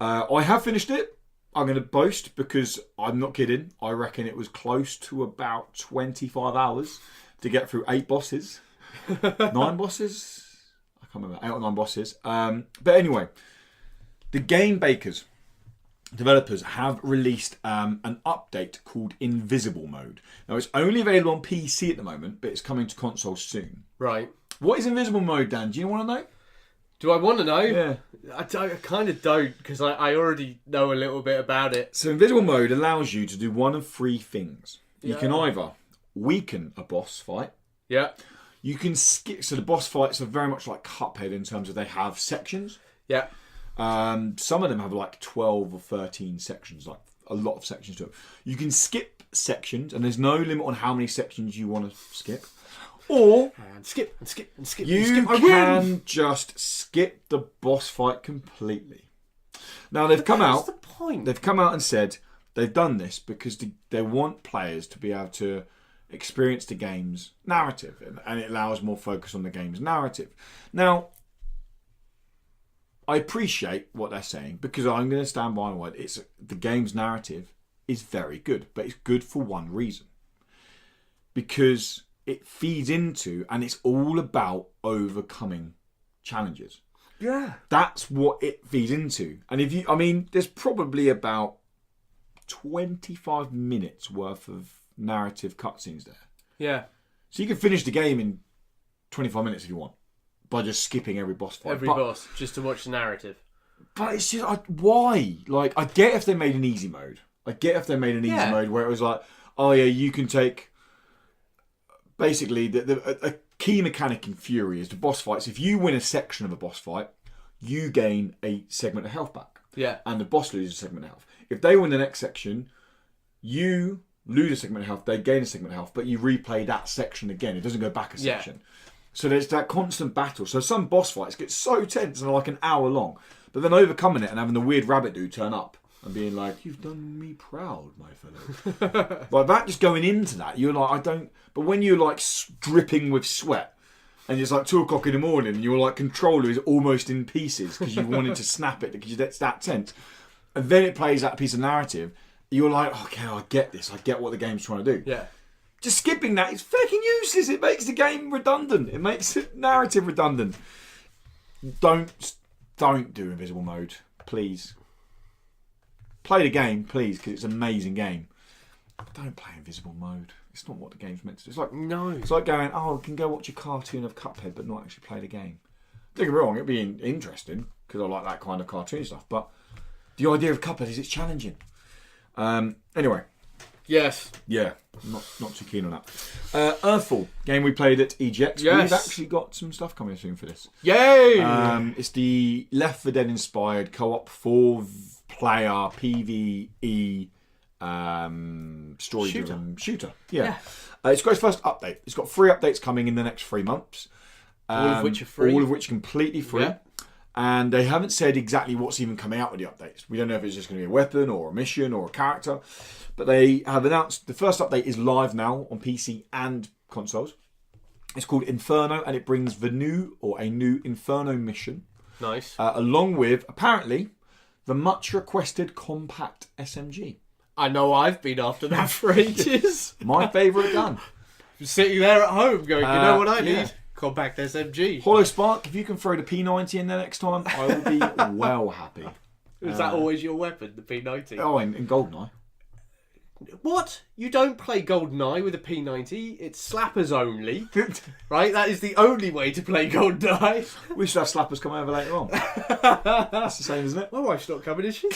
I have finished it. I'm going to boast because I'm not kidding. I reckon it was close to about 25 hours to get through 8 bosses. 9 bosses? I can't remember. 8 or 9 bosses. But anyway, the game developers have released an update called Invisible Mode. Now, it's only available on PC at the moment, but it's coming to consoles soon. Right. What is Invisible Mode, Dan? Do you want to know? Do I want to know? Yeah. I kind of don't, because I already know a little bit about it. So Invisible Mode allows you to do one of 3 things. You can either weaken a boss fight. Yeah. You can skip... So the boss fights are very much like Cuphead in terms of they have sections. Yeah. Some of them have like 12 or 13 sections, like a lot of sections to it. You can skip sections, and there's no limit on how many sections you want to skip. Or skip and skip and skip. You can just skip the boss fight completely. Now they've come out. What's the point? They've come out and said they've done this because they want players to be able to experience the game's narrative, and it allows more focus on the game's narrative. Now, I appreciate what they're saying because I'm going to stand by my word. The game's narrative is very good, but it's good for one reason. Because it feeds into, and it's all about overcoming challenges. Yeah. That's what it feeds into. And there's probably about 25 minutes worth of narrative cutscenes there. Yeah. So you can finish the game in 25 minutes if you want, by just skipping every boss fight. Boss, just to watch the narrative. But it's just, why? Like, I get if they made an easy mode. I get if they made an easy mode where it was like, oh yeah, you can take... Basically, a key mechanic in Fury is the boss fights. If you win a section of a boss fight, you gain a segment of health back. Yeah. And the boss loses a segment of health. If they win the next section, you lose a segment of health, they gain a segment of health, but you replay that section again. It doesn't go back a section. So there's that constant battle. So some boss fights get so tense and are like an hour long. But then overcoming it and having the weird rabbit dude turn up and being like, "You've done me proud, my fellow." Like that, just going into that, you're like, I don't... But when you're like dripping with sweat and it's like 2 o'clock in the morning and your like controller is almost in pieces because you wanted to snap it because it's that tense. And then it plays that piece of narrative. You're like, okay, I get this. I get what the game's trying to do. Yeah. Just skipping that is fucking useless. It makes the game redundant. It makes the narrative redundant. Don't do invisible mode, please. Play the game, please, because it's an amazing game. But don't play invisible mode. It's not what the game's meant to do. It's like It's like going, I can go watch a cartoon of Cuphead, but not actually play the game. Don't get me wrong, it'd be interesting because I like that kind of cartoon stuff. But the idea of Cuphead is it's challenging. Anyway. Yes. Yeah, not too keen on that. Earthfall, game we played at EGX. Yes. We've actually got some stuff coming soon for this. Yay! It's the Left 4 Dead inspired co-op 4-player PvE story-driven shooter. Yeah. It's got its first update. It's got 3 updates coming in the next 3 months. All of which are free. All of which are completely free. Yeah. And they haven't said exactly what's even coming out with the updates. We don't know if it's just going to be a weapon or a mission or a character. But they have announced the first update is live now on PC and consoles. It's called Inferno, and it brings a new Inferno mission. Nice. Along with, apparently, the much requested compact SMG. I know I've been after that for ages. My favourite gun. Sitting there at home going, you know what I need? Compact SMG. Hollow Spark, if you can throw the P90 in there next time, I will be well happy. Is that always your weapon, the P90? Oh, in GoldenEye. What? You don't play GoldenEye with a P90. It's slappers only. Right? That is the only way to play GoldenEye. We should have slappers come over later on. That's the same, isn't it? My wife's not coming, is she?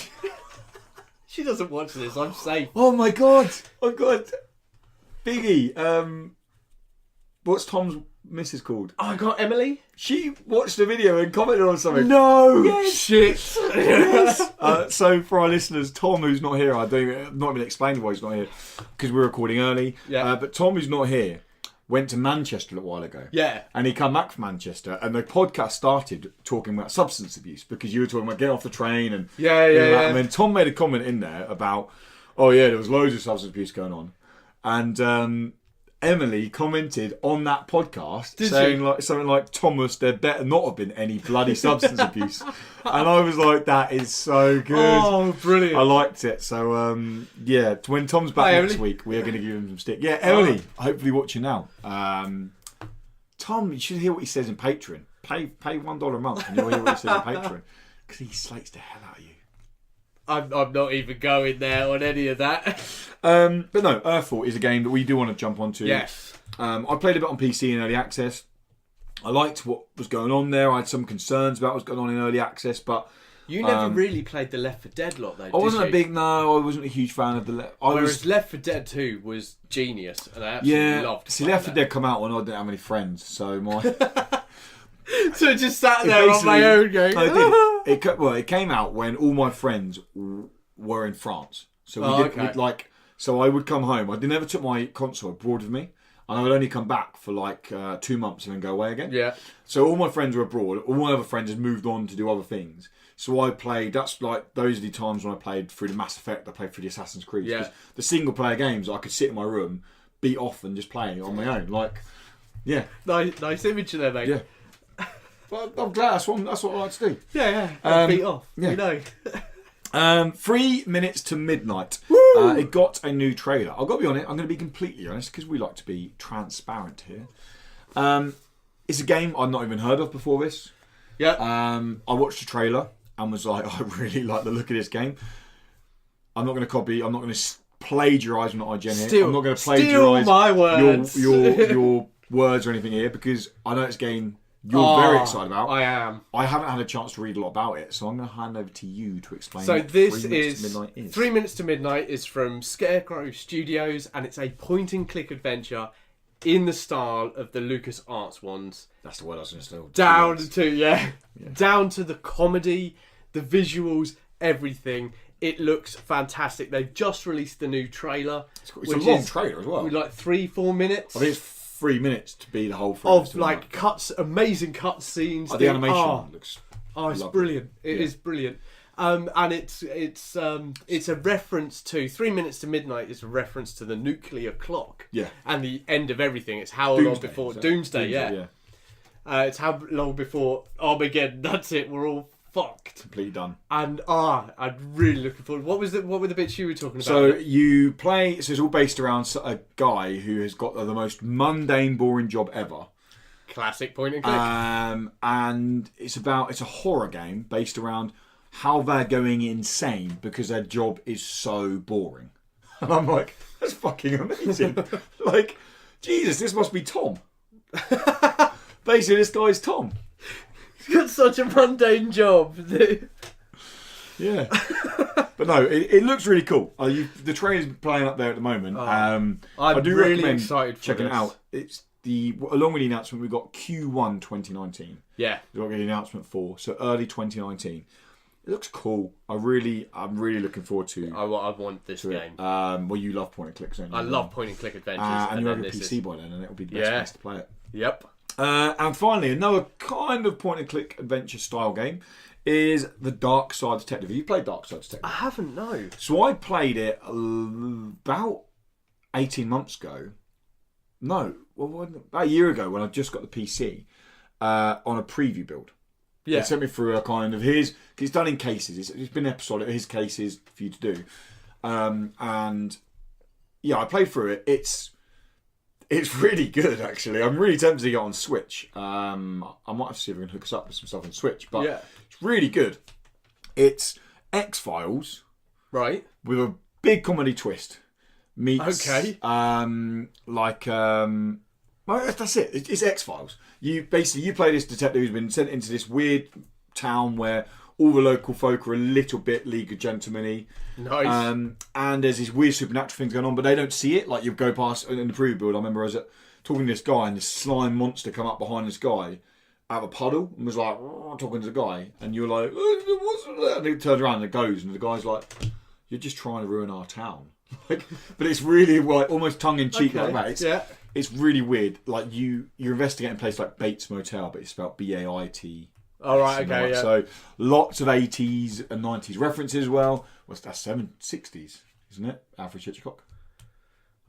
She doesn't watch this. I'm safe. Oh my god. Oh god. Biggie. What's Tom's missus called? Oh, I got Emily. She watched the video and commented on something. No. Yes. Shit. Yes. So for our listeners, Tom, who's not here, I'm not even explaining why he's not here because we're recording early. Yeah. But Tom, who's not here, went to Manchester a little while ago. Yeah. And he come back from Manchester, and the podcast started talking about substance abuse because you were talking about getting off the train and yeah. And then Tom made a comment in there about, oh yeah, there was loads of substance abuse going on, and Emily commented on that podcast saying like something like, Thomas, there better not have been any bloody substance abuse. And I was like, that is so good. Oh, brilliant. I liked it. So, yeah, when Tom's back next week, we are going to give him some stick. Yeah, Emily, hopefully watching now. Tom, you should hear what he says in Patreon. Pay $1 a month and you'll hear what he says in Patreon. Because he slates the hell out of you. I'm not even going there on any of that. But no, Earthfall is a game that we do want to jump onto. Yes. I played a bit on PC in early access. I liked what was going on there. I had some concerns about what was going on in early access, but you never really played the Left 4 Dead lot, though. I wasn't I wasn't a huge fan of the. Whereas Left 4 Dead 2 was genius, and I absolutely loved. See, Left 4 Dead come out when I didn't have any friends, so my. So I just sat there on my own going. It came out when all my friends were in France, so so I would come home. I never took my console abroad with me, and I would only come back for like 2 months and then go away again. Yeah. So all my friends were abroad. All my other friends had moved on to do other things. So I played. Those are the times when I played through the Mass Effect. I played through the Assassin's Creed. Yeah. The single player games, I could sit in my room, beat off, and just play on my own. Like, yeah. Nice image there, mate. Yeah. But I'm glad that's what I like to do. Yeah. Beat off. Yeah. You know. 3 minutes to midnight. It got a new trailer. I've got to be honest. I'm going to be completely honest because we like to be transparent here. It's a game I've not even heard of before this. Yeah. I watched the trailer and was like, I really like the look of this game. I'm not going to copy. I'm not going to plagiarise on IGN here. I'm not going to plagiarise my words. your words or anything here because I know it's a game you're very excited about. I am. I haven't had a chance to read a lot about it, so I'm going to hand over to you to explain what this 3 Minutes to Midnight is. 3 Minutes to Midnight is from Scarecrow Studios, and it's a point-and-click adventure in the style of the LucasArts ones. That's the word I was going to say. Down to the comedy, the visuals, everything. It looks fantastic. They've just released the new trailer. It's a long trailer as well. With like 3-4 minutes. I think it's 3 minutes to be the whole thing. Of like amazing cut scenes. The animation looks. It's lovely. brilliant. It is brilliant. And it's a reference to 3 minutes to midnight. Is a reference to the nuclear clock. Yeah. And the end of everything. It's how Doomsday, long before Doomsday. Yeah. It's how long before Armageddon. That's it. We're all fucked. Completely done. And I'm really looking forward. What were the bits you were talking about? So you play. So it's all based around a guy who has got the most mundane, boring job ever. Classic point and click. And it's a horror game based around how they're going insane because their job is so boring. And I'm like, that's fucking amazing. Like, Jesus, this must be Tom. Basically, this guy's Tom. He's got such a mundane job. Yeah. But no, it looks really cool. The trailer's playing up there at the moment. I'm I do really recommend excited for checking this. it out. It's along with the announcement, we've got Q1 2019. Yeah. We've got the announcement for, so early 2019. It looks cool. I'm really looking forward to. I want this game. Well, you love point and clicks, don't you? I love point and click adventures. And you have a PC by then, and it'll be the best place to play it. Yep. And finally, another kind of point and click adventure style game is the Dark Side Detective. Have you played Dark Side Detective? I haven't, no. So I played it about 18 months ago. No, about a year ago when I just got the PC on a preview build. Yeah. They sent me through a kind of it's done in cases. It's been an episode of his cases for you to do. And yeah, I played through it. It's really good, actually. I'm really tempted to get on Switch. I might have to see if I can hook us up with some stuff on Switch. But it's really good. It's X-Files. Right. With a big comedy twist. Meets... Okay. Well, that's it. It's X-Files. You play this detective who's been sent into this weird town where all the local folk are a little bit League of Gentlemen-y. Nice. And there's these weird supernatural things going on, but they don't see it. Like, you go past in the preview build. I remember I was talking to this guy, and this slime monster come up behind this guy out of a puddle and was like talking to the guy, and you're like, what's that? And he turns around and it goes, and the guy's like, you're just trying to ruin our town. But it's really like almost tongue in cheek like that. It's really weird. Like you're investigating a place like Bates Motel, but it's spelled BAIT. All right, okay, yeah. So lots of 80s and 90s references as well. What's that? 60s, isn't it? Alfred Hitchcock.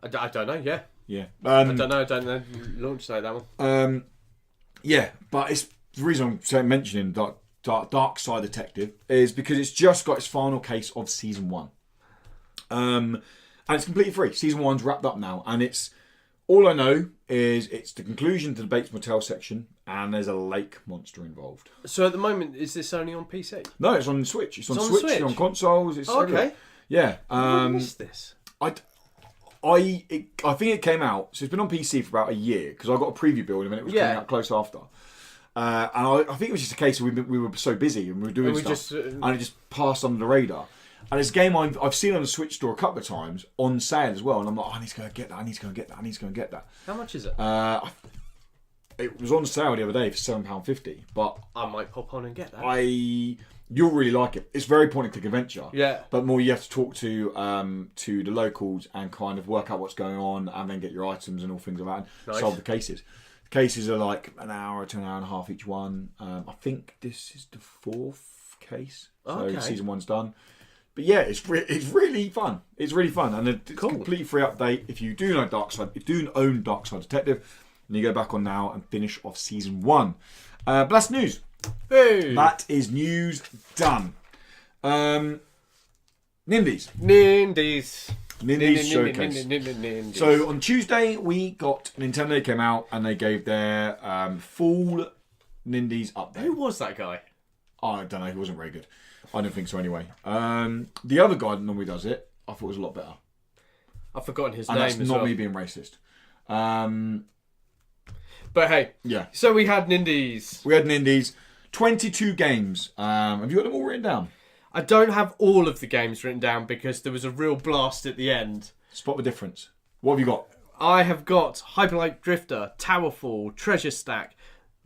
I don't know. Yeah. Yeah. I don't know. Launch that one. Yeah, but it's the reason I'm mentioning Dark Side Detective is because it's just got its final case of season 1. And it's completely free. Season 1's wrapped up now, and it's all I know is it's the conclusion to the Bates Motel section, and there's a lake monster involved. So at the moment, is this only on PC? No, it's on Switch. It's on Switch. It's on consoles. It's okay. Yeah. I missed this. I think it came out. So it's been on PC for about a year because I got a preview build and then it was coming out close after. And I think it was just a case of we were so busy and we were doing stuff, and it just passed under the radar. And it's a game I've seen on the Switch store a couple of times on sale as well, and I'm like, I need to go get that. I need to go get that. How much is it? It was on sale the other day for £7.50, but I might pop on and get that. You'll really like it. It's very point and click adventure. Yeah. But more you have to talk to the locals and kind of work out what's going on, and then get your items and all things like that, and solve the cases. The cases are like an hour to an hour and a half each one. I think this is the 4th case. So season 1's done. But yeah, it's really fun. It's really fun, and it's a completely free update. If you do own Dark Side Detective, and you go back on now and finish off season 1. But that's news. Hey. That is news done. Nindies showcase. So on Tuesday we got Nintendo came out and they gave their full Nindies update. Who was that guy? I don't know. He wasn't very good. I don't think so anyway. The other guy that normally does it, I thought was a lot better. I've forgotten his name. And that's not me being racist. But hey, yeah. So we had Nindies. 22 games. Have you got them all written down? I don't have all of the games written down because there was a real blast at the end. Spot the difference. What have you got? I have got Hyperlight Drifter, Towerfall, Treasure Stack,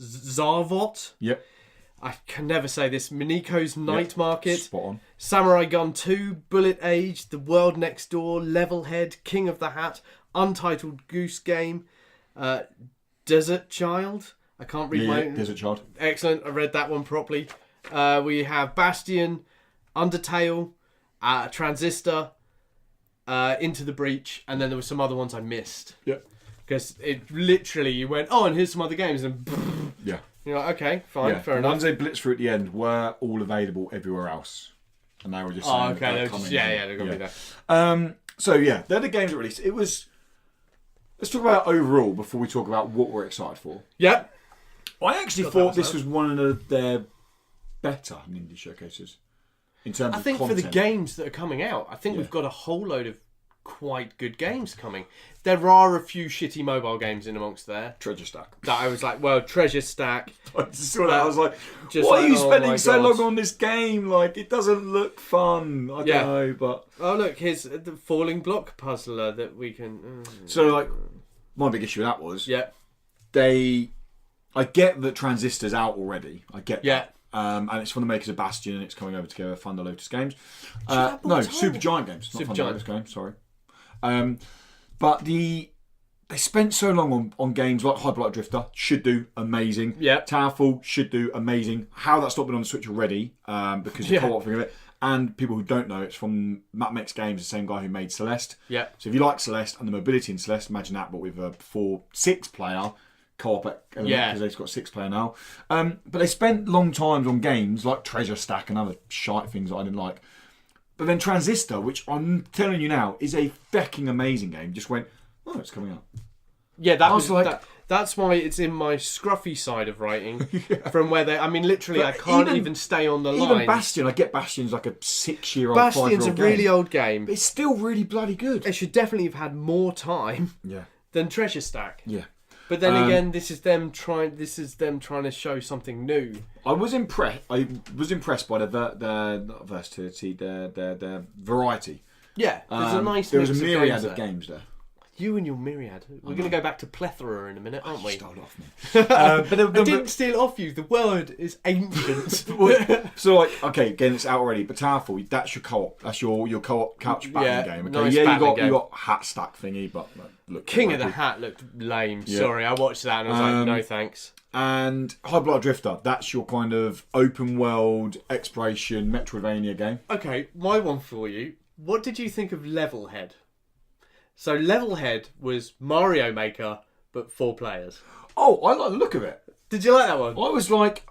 Zarvot. Yep. I can never say this. Miniko's Night Market. Spot on. Samurai Gun 2, Bullet Age, The World Next Door, Levelhead, King of the Hat, Untitled Goose Game, Desert Child. I can't read my... Desert Child. Excellent. I read that one properly. We have Bastion, Undertale, Transistor, Into the Breach, and then there were some other ones I missed. Yeah. Because it literally, you went, and here's some other games, and yeah. You're like, okay, fine, fair the enough. ones they blitzed through at the end were all available everywhere else. And they were just saying they're coming. they're going to be there. So yeah, they're the games that released. It was... Let's talk about overall before we talk about what we're excited for. Yep. I actually thought this was one of their better Nindies showcases. In terms of content. For the games that are coming out, I think we've got a whole load of quite good games coming. There are a few shitty mobile games in amongst there. Treasure Stack. That I was like, Treasure Stack. I just saw that. I was like, why are you spending so long on this game? Like, it doesn't look fun. I don't know, but... Oh, look, here's the falling block puzzler that we can... So, like, my big issue with that was... Yeah. I get that Transistor's out already. I get that. Yeah. And it's from the makers of Bastion, and it's coming over to Thunder Lotus Games. No, Super Giant Games, not Thunder Lotus Games. Sorry. But they spent so long on games like Hyperlight Drifter, should do amazing. Yeah. Towerfall should do amazing. How that's not been on the Switch already, because the co-op thing of it. And people who don't know, it's from Matt Mix Games, the same guy who made Celeste. Yeah. So if you like Celeste and the mobility in Celeste, imagine that, but with a 6 player co-op element, because they've got 6 player now. But they spent long times on games like Treasure Stack and other shite things that I didn't like. But then Transistor, which I'm telling you now is a fecking amazing game, just went, it's coming out. Yeah, that's why it's in my scruffy side of writing. From where literally, I can't even stay on the line. Even Bastion, I get Bastion's like a 6-year-old, 5-year-old game. Bastion's a really old game. But it's still really bloody good. It should definitely have had more time than Treasure Stack. Yeah. But then again, this is them trying to show something new. I was impressed by the versatility, their variety. Yeah, there's a nice. There was a myriad of games there. You and your myriad. We're going to go back to plethora in a minute, aren't we? Stole it off me. But I didn't steal it off you. The word is ancient. So, again, it's out already. But Towerfall, that's your co-op. That's your co-op couch battling game. Okay? Nice you got hat stack thingy, but look. King of the Hat looked lame. Yeah. Sorry, I watched that and I was like, no thanks. And Hyperlight Drifter, that's your kind of open world exploration Metroidvania game. Okay, my one for you. What did you think of Levelhead? So Levelhead was Mario Maker, but 4 players. Oh, I like the look of it. Did you like that one? I was like,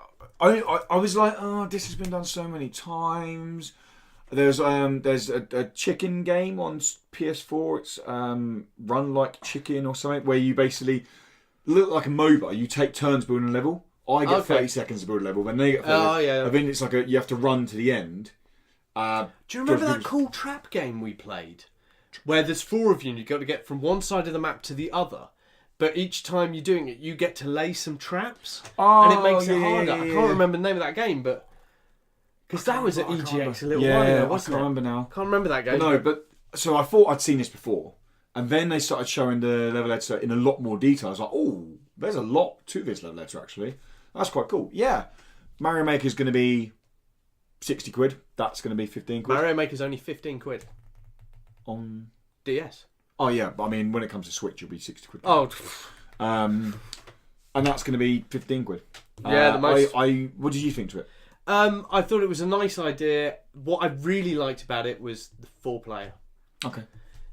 this has been done so many times. There's a chicken game on PS4. It's Run Like Chicken or something, where you basically look like a MOBA. You take turns building a level. I get 30 seconds to build a level, then they get 30. And then it's like you have to run to the end. Do you remember that cool trap game we played? Where there's 4 of you and you've got to get from one side of the map to the other. But each time you're doing it, you get to lay some traps. And it makes it harder. I can't remember the name of that game, but... Because that was at EGX a little while ago, wasn't it? I can't remember now. Can't remember that game. So I thought I'd seen this before. And then they started showing the level editor in a lot more detail. I was like, there's a lot to this level editor, actually. That's quite cool. Yeah. Mario Maker's going to be 60 quid. That's going to be 15 quid. Mario Maker's only 15 quid. On DS. Oh yeah, but I mean when it comes to Switch it'll be 60 quid. And that's going to be 15 quid. Yeah, the most. What did you think to it? I thought it was a nice idea. What I really liked about it was the 4 player. Okay.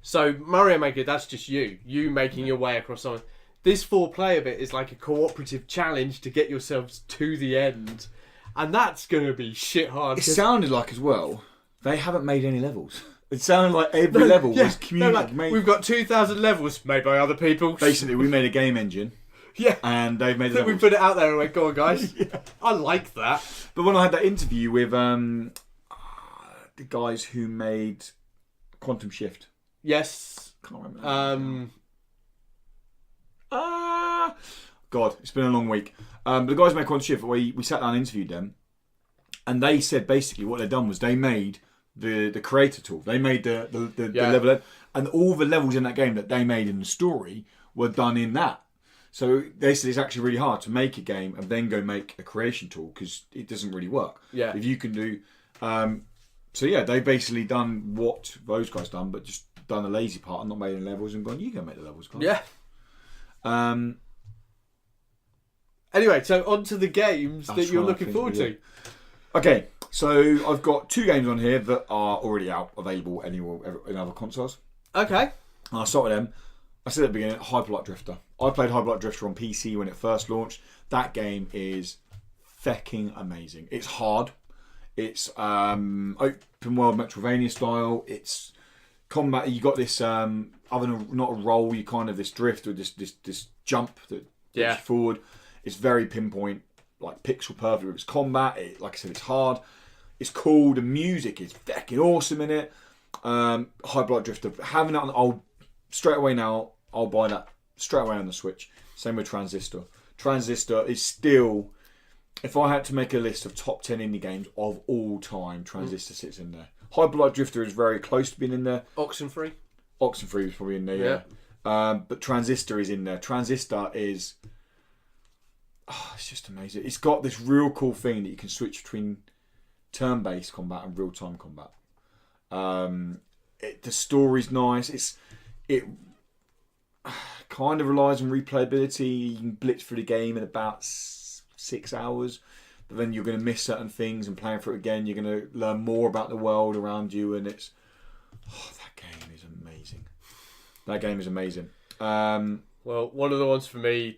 So Mario Maker, that's just you making your way across something. This 4 player bit is like a cooperative challenge to get yourselves to the end, and that's going to be shit hard. It sounded like as well they haven't made any levels. It sounded like every level was community made. We've got 2,000 levels made by other people. Basically, we made a game engine. Yeah. And they've made the levels. We put it out there and went, go on, guys. I like that. But when I had that interview with the guys who made Quantum Shift. Yes. Can't remember. God, it's been a long week. The guys who made Quantum Shift, we sat down and interviewed them. And they said basically what they'd done was they made the creator tool. They made the level, and all the levels in that game that they made in the story were done in that. So they said it's actually really hard to make a game and then go make a creation tool because it doesn't really work. Yeah. If you can do, they've basically done what those guys done, but just done the lazy part and not made any levels and gone, you go make the levels, guys. Yeah. Anyway, so on to the games that you're looking forward to. Okay, so I've got 2 games on here that are already out, available anywhere in other consoles. Okay. And I'll start with them. I said at the beginning, Hyperlight Drifter. I played Hyperlight Drifter on PC when it first launched. That game is fecking amazing. It's hard. It's open world Metroidvania style. It's combat. You got this other than not a roll. You kind of this drift or this jump that takes you forward. It's very pinpoint, like pixel perfect with its combat. Like I said, it's hard. It's cool. The music is fecking awesome in it. Hyperlight Drifter. Having that, I'll buy that straight away on the Switch. Same with Transistor. Transistor is still, if I had to make a list of top 10 indie games of all time, Transistor sits in there. Hyperlight Drifter is very close to being in there. Oxenfree is probably in there, yeah. But Transistor is in there. Transistor is, it's just amazing. It's got this real cool thing that you can switch between turn-based combat and real-time combat. The story's nice. It kind of relies on replayability. You can blitz through the game in about 6 hours, but then you're going to miss certain things, and playing through it again, you're going to learn more about the world around you, and that game is amazing. That game is amazing. Well, one of the ones for me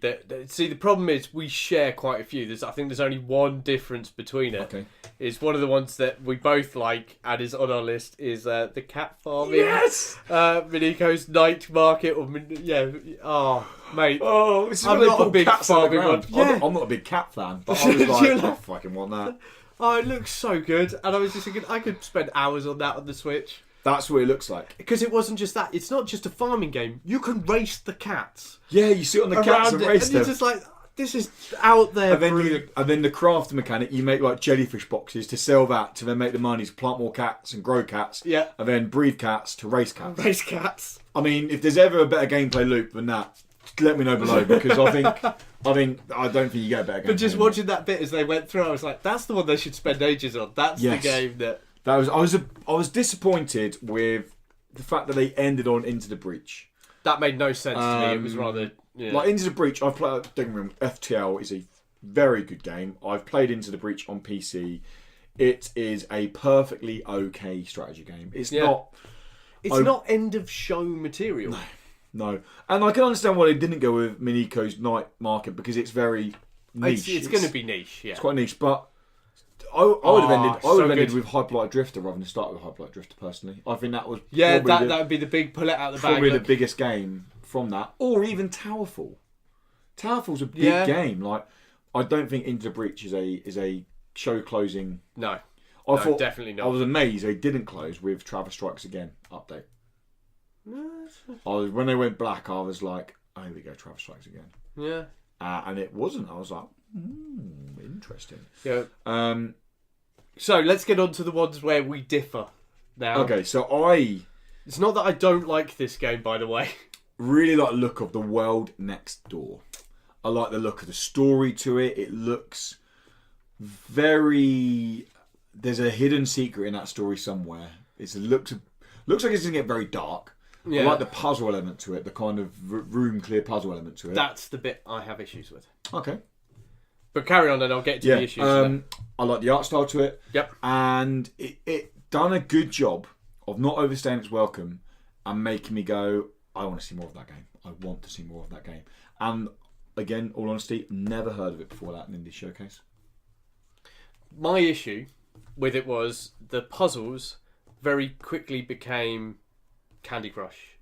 see, the problem is we share quite a few. I think there's only one difference between it. Okay. It's one of the ones that we both like and is on our list is the cat farming. Yes! Miniko's Night Market. Oh, mate. Oh, I'm not a big farming one. Yeah. I'm not a big cat fan, but I was like, I fucking want that. Oh, it looks so good. And I was just thinking, I could spend hours on that on the Switch. That's what it looks like. Because it wasn't just that. It's not just a farming game. You can race the cats. Yeah, you sit on the cats and race them. And you're just like, this is out there. And then the craft mechanic, you make like jellyfish boxes to sell that, to then make the money to plant more cats and grow cats. Yeah. And then breed cats to race cats. Race cats. I mean, if there's ever a better gameplay loop than that, let me know below, because I don't think you get a better gameplay. But just watching that bit as they went through, I was like, that's the one they should spend ages on. That's the game that... I was disappointed with the fact that they ended on Into the Breach. That made no sense to me. It was rather... Yeah. Like Into the Breach, I've played... Don't get me wrong, FTL is a very good game. I've played Into the Breach on PC. It is a perfectly okay strategy game. It's not... It's not end of show material. No. And I can understand why they didn't go with Miniko's Night Market, because it's very niche. It's going to be niche, yeah. It's quite niche, but... I would have ended with Hyperlight Drifter rather than start with Hyperlight Drifter, personally. I think that was that would be the big pull it out the bag. Probably the biggest game from that, or even Towerfall. Towerfall's a big game. Like, I don't think Into the Breach is a show closing. No, I thought definitely not. I was amazed they didn't close with Travis Strikes Again update. When they went black, I was like, oh, here we go, Travis Strikes Again. Yeah, and it wasn't. I was like, interesting. Yeah. So let's get on to the ones where we differ now. Okay, so it's not that I don't like this game, by the way. Really like the look of the world next door. I like the look of the story to it. It looks very... There's a hidden secret in that story somewhere. Looks like it's going to get very dark. Yeah. I like the puzzle element to it, the kind of room clear puzzle element to it. That's the bit I have issues with. Okay. But carry on and I'll get to the issues. I like the art style to it. Yep. And it done a good job of not overstaying its welcome and making me go, I want to see more of that game. I want to see more of that game. And again, all honesty, never heard of it before that Nindies showcase. My issue with it was the puzzles very quickly became Candy Crush.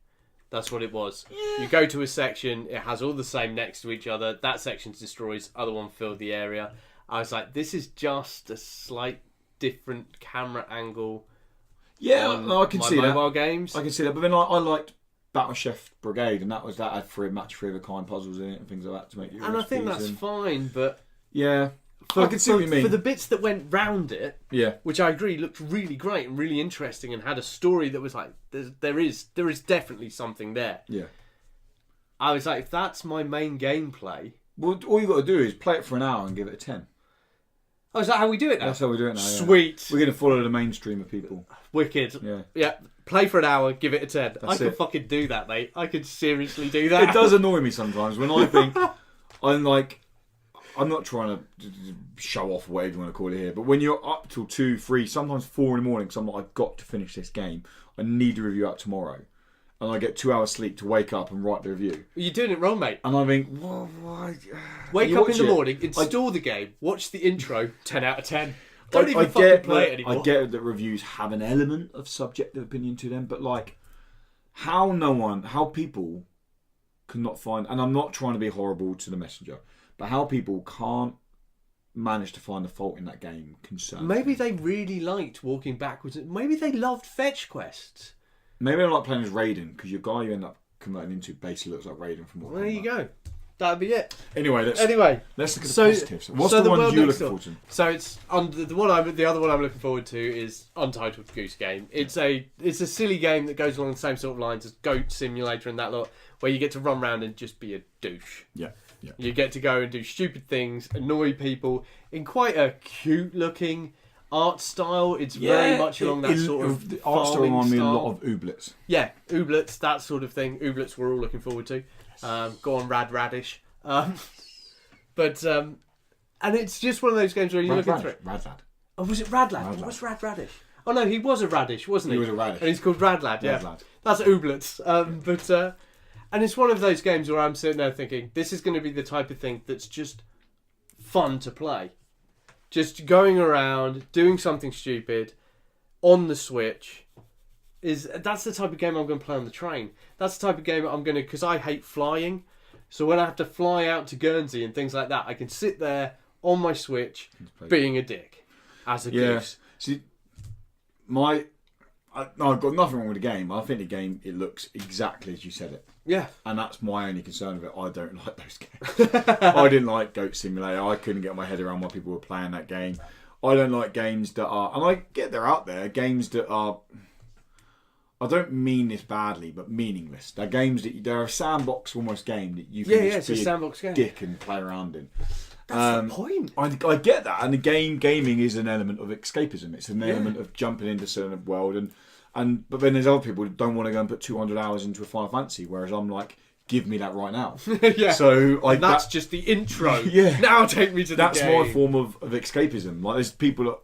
That's what it was. Yeah. You go to a section, it has all the same next to each other. That section destroys, other one filled the area. I was like, this is just a slight different camera angle. Yeah, I can see that. Mobile games. I can see that. But then I liked Battle Chef Brigade, and that had three of a kind puzzles in it and things like that to make it. And I think that's fine, but yeah. I can see what you mean. For the bits that went round it, which I agree looked really great and really interesting and had a story that was like, there is definitely something there. Yeah. I was like, if that's my main gameplay... Well, all you got to do is play it for an hour and give it a 10. Oh, is that how we do it now? That's how we do it now. Yeah. Sweet. We're going to follow the mainstream of people. Wicked. Yeah. Yeah. Play for an hour, give it a 10. I could fucking do that, mate. I could seriously do that. It does annoy me sometimes when I think I'm not trying to show off, whatever you want to call it here, but when you're up till 2, 3, sometimes 4 in the morning, because I'm like, I've got to finish this game. I need the review out tomorrow. And I get 2 hours sleep to wake up and write the review. You're doing it wrong, mate. And I think, why? Wake up in the morning, install the game, watch the intro, 10 out of 10. Don't even fucking play it anymore. I get that reviews have an element of subjective opinion to them, but like, how people cannot find, and I'm not trying to be horrible to the messenger, but how people can't manage to find a fault in that game concerns Maybe me. they really liked walking backwards. Maybe they loved fetch quests. Maybe I like playing as Raiden, because your guy you end up converting into basically looks like Raiden from Mortal Kombat. There you go. That'd be it. Anyway, let's look at the positives. What's the one you're looking forward to? So it's the other one I'm looking forward to is Untitled Goose Game. It's a silly game that goes along the same sort of lines as Goat Simulator and that lot, where you get to run around and just be a douche. Yeah. Yeah. You get to go and do stupid things, annoy people in quite a cute looking art style. It's very much along that sort of the art style reminds me a lot of Ooblets. Yeah, Ooblets, that sort of thing. Ooblets we're all looking forward to. Go on, Rad Radish. And it's just one of those games where you're looking through it. Rad Lad. Oh, was it Rad Lad? What's Rad Radish? Oh no, he was a radish, wasn't he? He was a radish. And he's called Rad Lad, yeah. Rad Lad. That's Ooblets. And it's one of those games where I'm sitting there thinking, this is going to be the type of thing that's just fun to play. Just going around, doing something stupid on the Switch. That's the type of game I'm going to play on the train. That's the type of game I'm going to, because I hate flying. So when I have to fly out to Guernsey and things like that, I can sit there on my Switch being a dick as a goose. See, I've got nothing wrong with the game. I think the game, it looks exactly as you said it. Yeah. And that's my only concern with it. I don't like those games. I didn't like Goat Simulator. I couldn't get my head around why people were playing that game. I don't like games that are, and I get they're out there, games that are, I don't mean this badly, but meaningless. They're games that they're a sandbox almost game that you can it's a sandbox game. Dick and play around in. That's the point. I get that, and gaming is an element of escapism. It's an element of jumping into a certain world, but then there's other people who don't want to go and put 200 hours into a Final Fantasy, whereas I'm like, give me that right now. Yeah. So that's just the intro. Yeah. Now take me to the game. That's my form of escapism. Like there's people that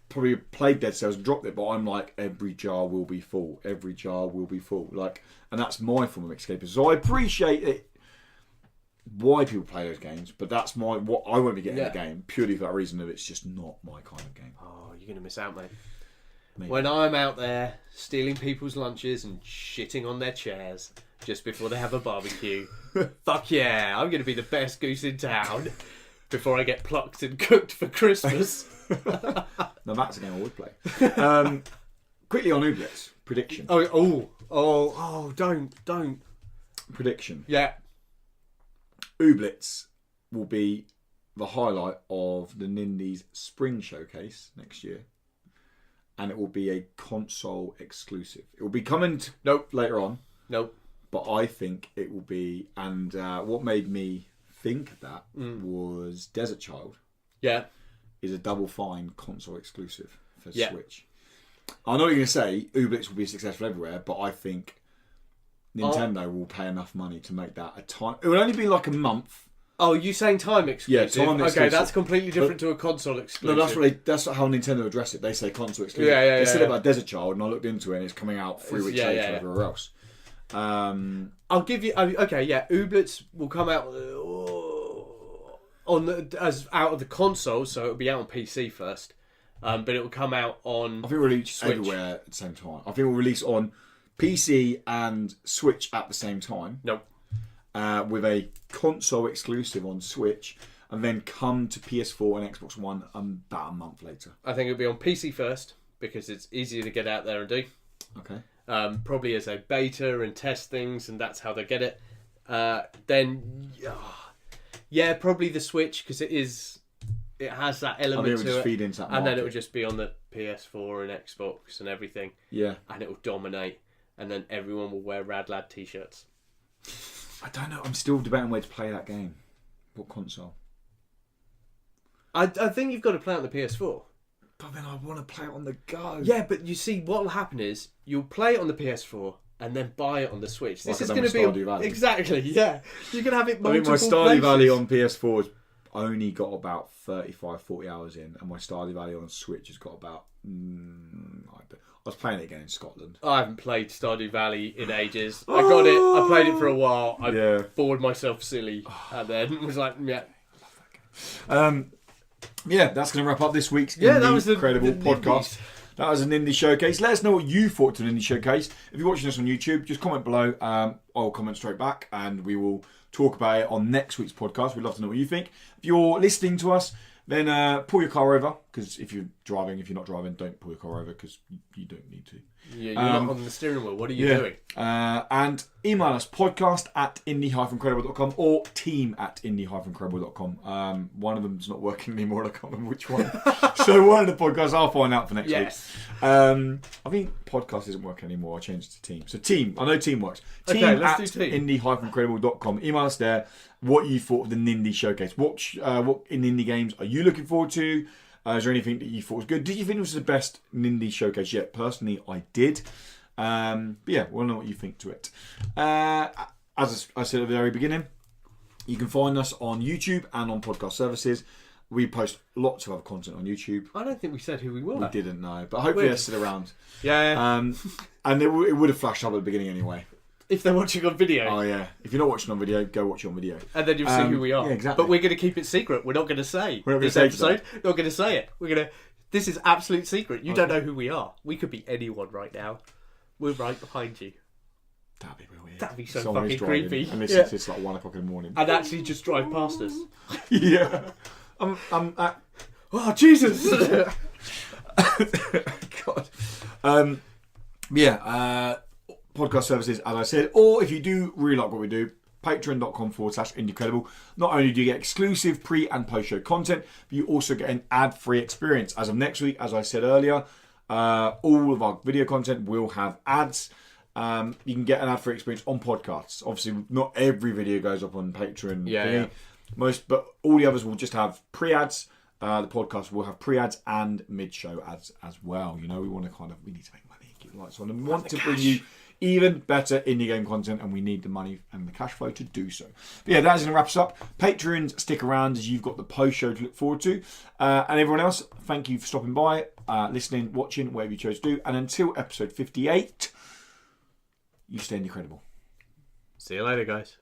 probably played Dead Cells and dropped it, but I'm like, every jar will be full. Every jar will be full. Like, and that's my form of escapism. So I appreciate it. Why people play those games, but that's what I won't be getting in the game purely for that reason of it's just not my kind of game. Oh, you're gonna miss out, mate. Maybe. When I'm out there stealing people's lunches and shitting on their chairs just before they have a barbecue, fuck yeah, I'm gonna be the best goose in town before I get plucked and cooked for Christmas. Now that's a game I would play. Quickly on Ooblets prediction. Don't. Prediction. Yeah. Ooblets will be the highlight of the Nindies Spring Showcase next year, and it will be a console exclusive. It will be coming later on. Nope. But I think it will be, and what made me think that was Desert Child. Yeah. Is a Double Fine console exclusive for Switch. I know what you're going to say, Ooblets will be successful everywhere, but I think Nintendo will pay enough money to make that a time. It will only be like a month. Oh, you saying time exclusive? Yeah, time exclusive. Okay, that's completely different to a console exclusive. No, that's how Nintendo address it. They say console exclusive. They said about Desert Child, and I looked into it, and it's coming out 3 weeks later everywhere else. I'll give you. Ooblets will come out as out of the console, so it'll be out on PC first. But it will come out on. I think it'll release Switch. everywhere at the same time. I think it will release on PC and Switch at the same time. Nope. With a console exclusive on Switch, and then come to PS4 and Xbox One about a month later. I think it'll be on PC first because it's easier to get out there and do. Okay. Probably as a beta and test things, and that's how they get it. Then, probably the Switch because it has that element to it, feed into that and then it will just be on the PS4 and Xbox and everything. Yeah, and it will dominate, and then everyone will wear Rad Lad t-shirts. I don't know. I'm still debating where to play that game. What console? I think you've got to play it on the PS4. But then I want to play it on the go. Yeah, but you see, what will happen is you'll play it on the PS4 and then buy it on the Switch. Like this is going to be Valley. Exactly. Yeah, you can have it multiple I think my Stardew places. Valley on PS4 has only got about 35, 40 hours in, and my Stardew Valley on Switch has got about. I was playing it again in Scotland. I haven't played Stardew Valley in ages. I got it. I played it for a while. I bored myself silly, and then was like, yeah. Yeah, that's going to wrap up this week's incredible podcast. Nindies. That was an Indie Showcase. Let us know what you thought to an Indie Showcase. If you're watching us on YouTube, just comment below. I'll comment straight back, and we will talk about it on next week's podcast. We'd love to know what you think. If you're listening to us, then pull your car over, because if you're not driving, don't pull your car over, because you don't need to. Yeah, you're not on the steering wheel. What are you doing? And email us podcast@indie-credible.com or team@indie-credible.com. One of them's not working anymore. I can't remember which one. So one of the podcasts I'll find out for next week. I think podcast isn't working anymore. I changed it to team. So team. I know team works. Team@indie-credible.com. Email us there what you thought of the Nindies Showcase. What in indie games are you looking forward to? Is there anything that you thought was good? Did you think it was the best Nindies Showcase yet? Personally, I did. But yeah, we'll know what you think to it. As I said at the very beginning, you can find us on YouTube and on podcast services. We post lots of other content on YouTube. I don't think we said who we were. We didn't know, but hopefully they're still around. Yeah. And it would have flashed up at the beginning anyway. If they're watching on video. Oh yeah. If you're not watching on video, go watch it on video. And then you'll see who we are. Yeah, exactly. But we're going to keep it secret. We're not going to say. We're not this going to say episode. We're not going to say it. This is absolute secret. You don't know who we are. We could be anyone right now. We're right behind you. That'd be weird. That'd be so Someone fucking creepy. And it's like 1 o'clock in the morning. And actually just drive past us. Yeah. Oh, Jesus! God. Podcast services, as I said, or if you do really like what we do, patreon.com/indiecredible. Not only do you get exclusive pre and post show content, but you also get an ad-free experience. As of next week, as I said earlier, all of our video content will have ads. You can get an ad-free experience on podcasts. Obviously, not every video goes up on Patreon. Yeah. But all the others will just have pre-ads. The podcast will have pre-ads and mid-show ads as well. You know, we need to make money, keep the lights on, and want to bring you even better indie game content, and we need the money and the cash flow to do so. But yeah, that's going to wrap us up. Patrons, stick around as you've got the post show to look forward to. And everyone else, thank you for stopping by, listening, watching, whatever you chose to do. And until episode 58, you stay incredible. See you later, guys.